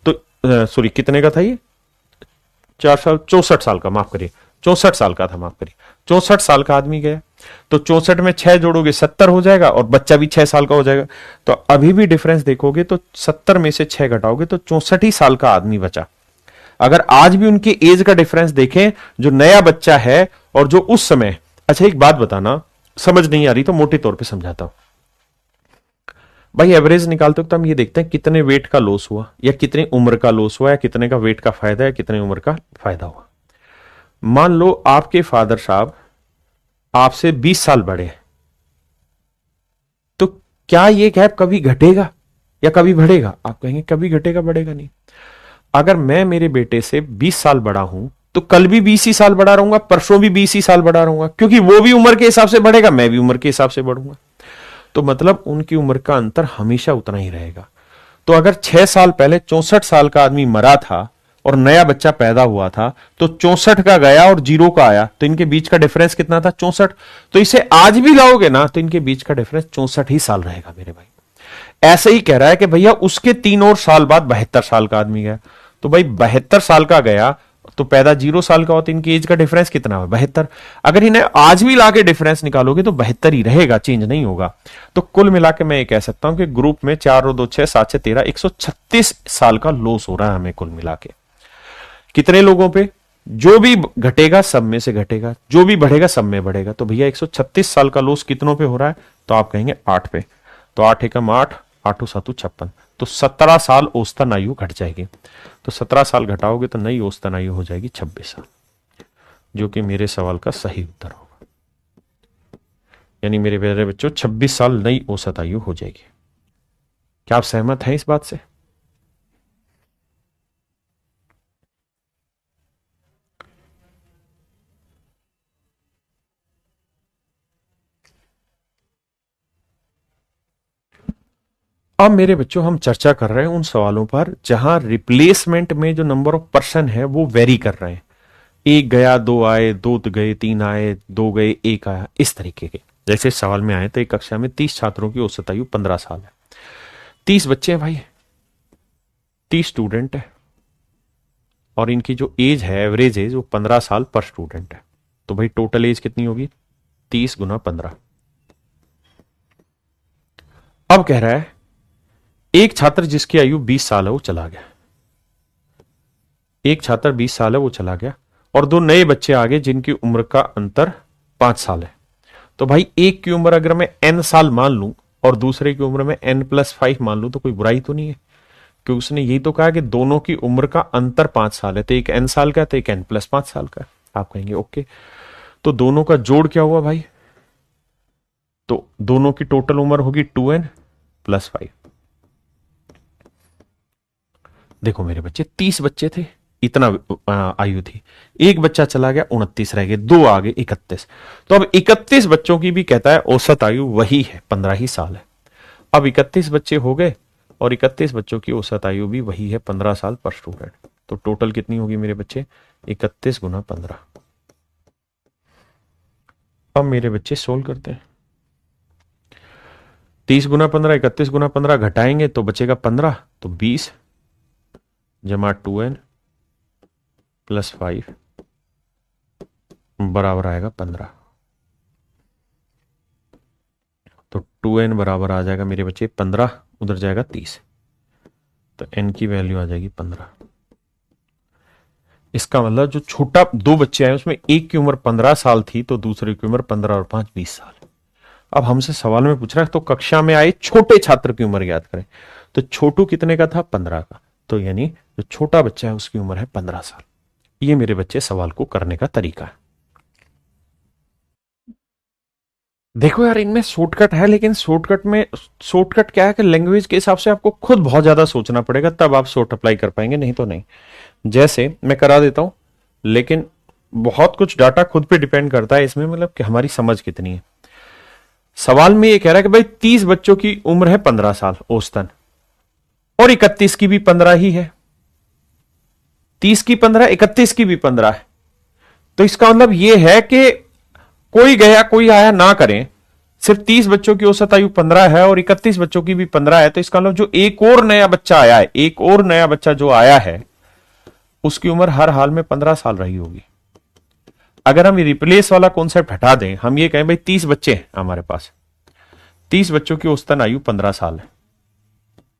तो सॉरी, कितने का था ये, 4 साल, 64 साल का, माफ करिए, 64 साल का था, माफ करिए, 64 साल का आदमी गया। तो 64 में 6 जोड़ोगे 70 हो जाएगा, और बच्चा भी 6 साल का हो जाएगा। तो अभी भी डिफरेंस देखोगे तो 70 में से 6 घटाओगे तो 64 ही साल का आदमी बचा। अगर आज भी उनकी एज का डिफरेंस देखें, जो नया बच्चा है और जो उस समय, अच्छा एक बात बताना, समझ नहीं आ रही तो मोटे तौर पे समझाता हूं। भाई एवरेज निकालते वक्त हम ये देखते हैं कितने वेट का लॉस हुआ, या कितनी उम्र का लॉस हुआ, या कितने का वेट का फायदा, या कितने उम्र का फायदा हुआ। मान लो आपके फादर साहब आपसे 20 साल बड़े हैं, तो क्या ये गैप कभी घटेगा या कभी बढ़ेगा? आप कहेंगे कभी घटेगा, बढ़ेगा नहीं। अगर मैं मेरे बेटे से 20 साल बड़ा हूं तो कल भी 20 ही साल बड़ा रहूंगा, परसों भी 20 ही साल बड़ा रहूंगा, क्योंकि वो भी उम्र के हिसाब से बढ़ेगा, मैं भी उम्र के हिसाब से बढ़ूंगा। तो मतलब उनकी उम्र का अंतर हमेशा उतना ही रहेगा। तो अगर 6 साल पहले 64 साल का आदमी मरा था और नया बच्चा पैदा हुआ था, तो 64 का गया और 0 का आया, तो इनके बीच का डिफरेंस कितना था, 64। तो इसे आज भी लाओगे ना तो इनके बीच का डिफरेंस 64 ही साल रहेगा मेरे भाई। ऐसे ही कह रहा है कि भैया उसके 3 और साल बाद 72 साल का आदमी गया। तो भाई 72 साल का गया तो पैदा 0 साल का हो, तो इनकी एज का डिफरेंस कितना है, 72। अगर इन्हें आज भी लाके डिफरेंस निकालोगे तो 72 ही रहेगा, चेंज नहीं होगा। तो कुल मिला के मैं ये कह सकता हूं कि ग्रुप में 4 और 2 6 7 से 13 136 साल का लॉस हो रहा है हमें कुल मिला के। कितने लोगों पे? जो भी घटेगा सब में से घटेगा, जो भी बढ़ेगा सब में बढ़ेगा। तो भैया 136 साल का लॉस कितनों पे हो रहा है? तो आप कहेंगे 8 पे। तो 8 एकम 8, 8 7 56, तो 17 साल औसतन आयु घट जाएगी। तो 17 साल घटाओगे तो नई औसतन आयु हो जाएगी 26 साल, जो कि मेरे सवाल का सही उत्तर होगा। यानी मेरे प्यारे बच्चों 26 साल नई औसत आयु हो जाएगी। क्या आप सहमत हैं इस बात से? अब मेरे बच्चों हम चर्चा कर रहे हैं उन सवालों पर जहां रिप्लेसमेंट में जो नंबर ऑफ पर्सन है वो वेरी कर रहे हैं। एक गया, 2 आए, 2 गए, 3 आए, 2 गए, 1 आया, इस तरीके के। जैसे सवाल में आए तो एक कक्षा में 30 छात्रों की औसत आयु 15 साल है, 30 बच्चे हैं भाई, 30 स्टूडेंट है, और इनकी जो एज है, एवरेज एज, वो 15 साल पर स्टूडेंट है। तो भाई टोटल एज कितनी होगी? 30 गुना 15। अब कह रहा है एक छात्र जिसकी आयु 20 साल है वो चला गया। एक छात्र 20 साल है वो चला गया और दो नए बच्चे आ गए जिनकी उम्र का अंतर 5 साल है। तो भाई एक की उम्र अगर मैं n साल मान लूं और दूसरे की उम्र में n+5 मान लूं तो कोई बुराई तो नहीं है, क्योंकि उसने यही तो कहा कि दोनों की उम्र का अंतर 5 साल है। तो एक n साल का है तो एक n+5 साल का है। आप कहेंगे ओके, तो दोनों का जोड़ क्या हुआ भाई? तो दोनों की टोटल उम्र होगी 2n+5। देखो मेरे बच्चे 30 बच्चे थे, इतना आयु थी, एक बच्चा चला गया, 29 रह गए, दो आ गए 31। तो अब 31 बच्चों की भी कहता है औसत आयु वही है, 15 ही साल है। अब 31 बच्चे हो गए और 31 बच्चों की औसत आयु भी वही है, 15 साल पर स्टूडेंट। तो टोटल कितनी होगी मेरे बच्चे? 31 गुना 15। अब मेरे बच्चे सोल्व करते हैं। 30 गुना 15, 31 गुना 15 घटाएंगे तो बचेगा 15, तो 20 जमा 2n+5 बराबर आएगा 15। तो 2n बराबर आ जाएगा मेरे बच्चे 15, उधर जाएगा 30, तो n की वैल्यू आ जाएगी 15। इसका मतलब जो छोटा दो बच्चे आए उसमें एक की उम्र 15 साल थी तो दूसरे की उम्र 15 और 5 20 साल। अब हमसे सवाल में पूछ रहा है तो कक्षा में आए छोटे छात्र की उम्र याद करें। तो छोटू कितने का था? 15 का। तो यानी जो छोटा बच्चा है उसकी उम्र है 15 साल। ये मेरे बच्चे सवाल को करने का तरीका है। देखो यार इनमें शॉर्टकट है, लेकिन शॉर्टकट क्या है कि लैंग्वेज के हिसाब से आपको खुद बहुत ज्यादा सोचना पड़ेगा, तब आप शॉर्ट अप्लाई कर पाएंगे, नहीं तो नहीं। जैसे मैं करा देता हूं, लेकिन बहुत कुछ डाटा खुद पे डिपेंड करता है इसमें, मतलब कि हमारी समझ कितनी है। सवाल में ये कह रहा है कि भाई 30 बच्चों की उम्र है 15 साल औसतन और 31 की भी 15 ही है। 30 की 15, 31 की भी 15 है। तो इसका मतलब यह है कि कोई गया कोई आया ना करें, सिर्फ 30 बच्चों की औसत आयु 15 है और 31 बच्चों की भी 15 है। तो इसका मतलब जो एक और नया बच्चा आया है, एक और नया बच्चा जो आया है उसकी उम्र हर हाल में 15 साल रही होगी। अगर हम रिप्लेस वाला कॉन्सेप्ट हटा दें, हम ये कहें भाई 30 बच्चे हैं हमारे पास, 30 बच्चों की औसतन आयु 15 साल है,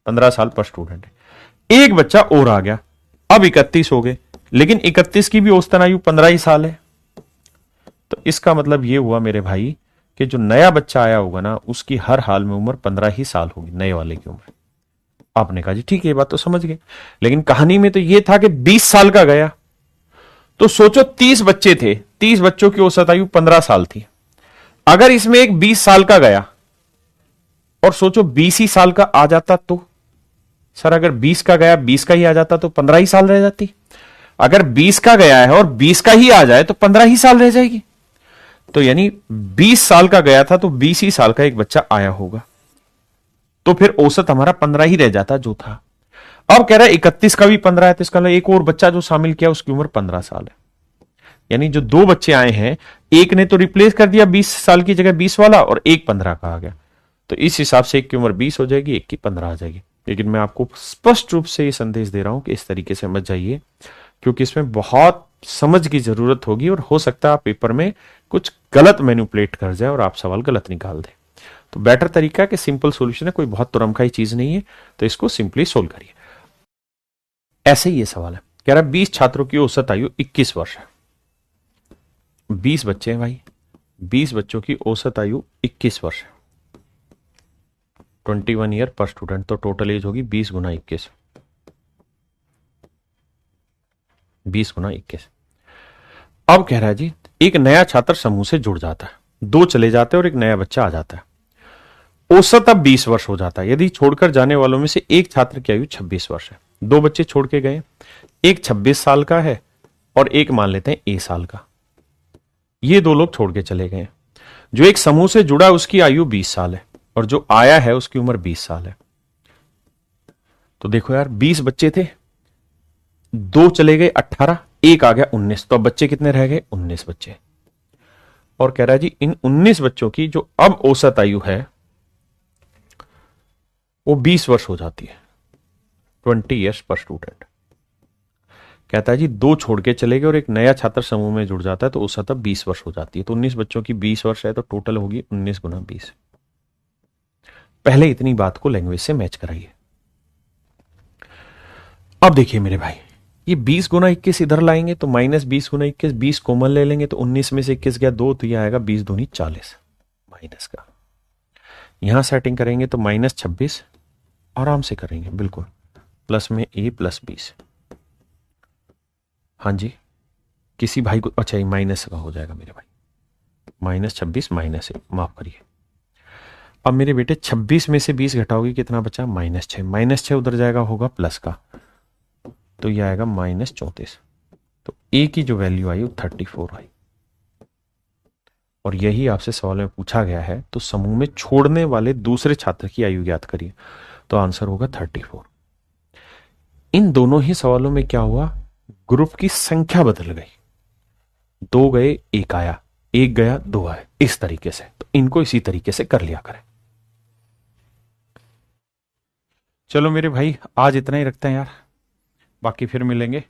15 साल पर स्टूडेंट है। एक बच्चा और आ गया, अब 31 हो गए, लेकिन 31 की भी औसतन आयु 15 ही साल है। तो इसका मतलब ये हुआ मेरे भाई कि जो नया बच्चा आया होगा ना उसकी हर हाल में उम्र 15 ही साल होगी, नए वाले की उम्र। आपने कहा जी ठीक है, ये बात तो समझ गए, लेकिन कहानी में तो ये था कि 20 साल का गया। तो सोचो 30 बच्चे थे, 30 बच्चों की औसत आयु 15 साल थी। अगर इसमें एक 20 साल का गया और सोचो 20 ही साल का आ जाता, तो सर अगर 20 का गया 20 का ही आ जाता तो 15 ही साल रह जाती। अगर 20 का गया है और 20 का ही आ जाए तो 15 ही साल रह जाएगी। तो यानी 20 साल का गया था तो 20 ही साल का एक बच्चा आया होगा, तो फिर औसत हमारा 15 ही रह जाता जो था। अब कह रहा है 31 का भी 15 है, तो इसका एक और बच्चा जो शामिल किया उसकी उम्र 15 साल है। यानी जो दो बच्चे आए हैं, एक ने तो रिप्लेस कर दिया 20 साल की जगह 20 वाला और एक 15 का आ गया, तो इस हिसाब से एक की उम्र 20 हो जाएगी, एक की 15 आ जाएगी। लेकिन मैं आपको स्पष्ट रूप से ये संदेश दे रहा हूं कि इस तरीके से मत जाइए, क्योंकि इसमें बहुत समझ की जरूरत होगी और हो सकता है आप पेपर में कुछ गलत मैनिपुलेट कर जाए और आप सवाल गलत निकाल दें। तो बेटर तरीका है कि सिंपल सॉल्यूशन है, कोई बहुत तुरमखाई चीज नहीं है, तो इसको सिंपली सोल्व करिए। ऐसे ही ये सवाल है, कह रहा है 20 छात्रों की औसत आयु 21 वर्ष है। 20 बच्चे हैं भाई, 20 बच्चों की औसत आयु 21 वर्ष है, 21 ईयर पर स्टूडेंट। तो टोटल एज होगी 20 गुना 21, 20 गुना 21। अब कह रहा है जी एक नया छात्र समूह से जुड़ जाता है, दो चले जाते हैं और एक नया बच्चा आ जाता है। औसत अब 20 वर्ष हो जाता है। यदि छोड़कर जाने वालों में से एक छात्र की आयु 26 वर्ष है, दो बच्चे छोड़ के गए, एक 26 साल का है और एक मान लेते हैं ए साल का। ये दो लोग छोड़ के चले गए। जो एक समूह से जुड़ा उसकी आयु 20 साल है और जो आया है उसकी उम्र 20 साल है। तो देखो यार 20 बच्चे थे, दो चले गए 18, एक आ गया 19, तो अब बच्चे कितने रह गए? 19 बच्चे। और कह रहा है जी इन 19 बच्चों की जो अब औसत आयु है वो 20 वर्ष हो जाती है, 20 ईयर्स पर स्टूडेंट। कहता है जी 2 छोड़ के चले गए और एक नया छात्र समूह में जुड़ जाता है तो उस सतह 20 वर्ष हो जाती है। तो 19 बच्चों की 20 वर्ष है तो टोटल होगी 19 गुना 20। पहले इतनी बात को लैंग्वेज से मैच कराइए। अब देखिए मेरे भाई, ये 20 गुना 21 इधर लाएंगे तो -20 गुना 21, 20 कॉमन ले लेंगे तो 19 में से 21 गया 2 तो ये आएगा 20 दूनी 40 माइनस का। यहां सेटिंग करेंगे तो -26 आराम से करेंगे बिल्कुल, प्लस में a प्लस 20। हाँ जी, किसी भाई को अच्छा ये माइनस का हो जाएगा मेरे भाई, -26 -1 माफ करिए। अब मेरे बेटे 26 में से 20 घटाओगे कितना बचा, -6, -6 उधर जाएगा होगा प्लस का तो ये आएगा -34। तो a की जो वैल्यू आई वो 34 आई। और यही आपसे सवाल में पूछा गया है तो समूह में छोड़ने वाले दूसरे छात्र की आयु ज्ञात करिए, तो आंसर होगा 34। इन दोनों ही सवालों में क्या हुआ, ग्रुप की संख्या बदल गई, 2 गए 1 आया, 1 गया 2 आया, इस तरीके से। तो इनको इसी तरीके से कर लिया करें। चलो मेरे भाई आज इतना ही रखते हैं यार, बाकी फिर मिलेंगे।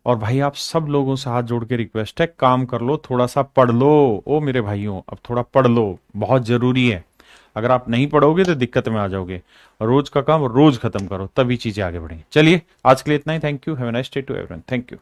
और भाई आप सब लोगों से हाथ जोड़ के रिक्वेस्ट है, काम कर लो, थोड़ा सा पढ़ लो। ओ मेरे भाइयों अब थोड़ा पढ़ लो, बहुत जरूरी है। अगर आप नहीं पढ़ोगे तो दिक्कत में आ जाओगे। रोज का काम रोज खत्म करो, तभी चीजें आगे बढ़ेंगी। चलिए आज के लिए इतना ही। Thank you, have a nice day to everyone. Thank you.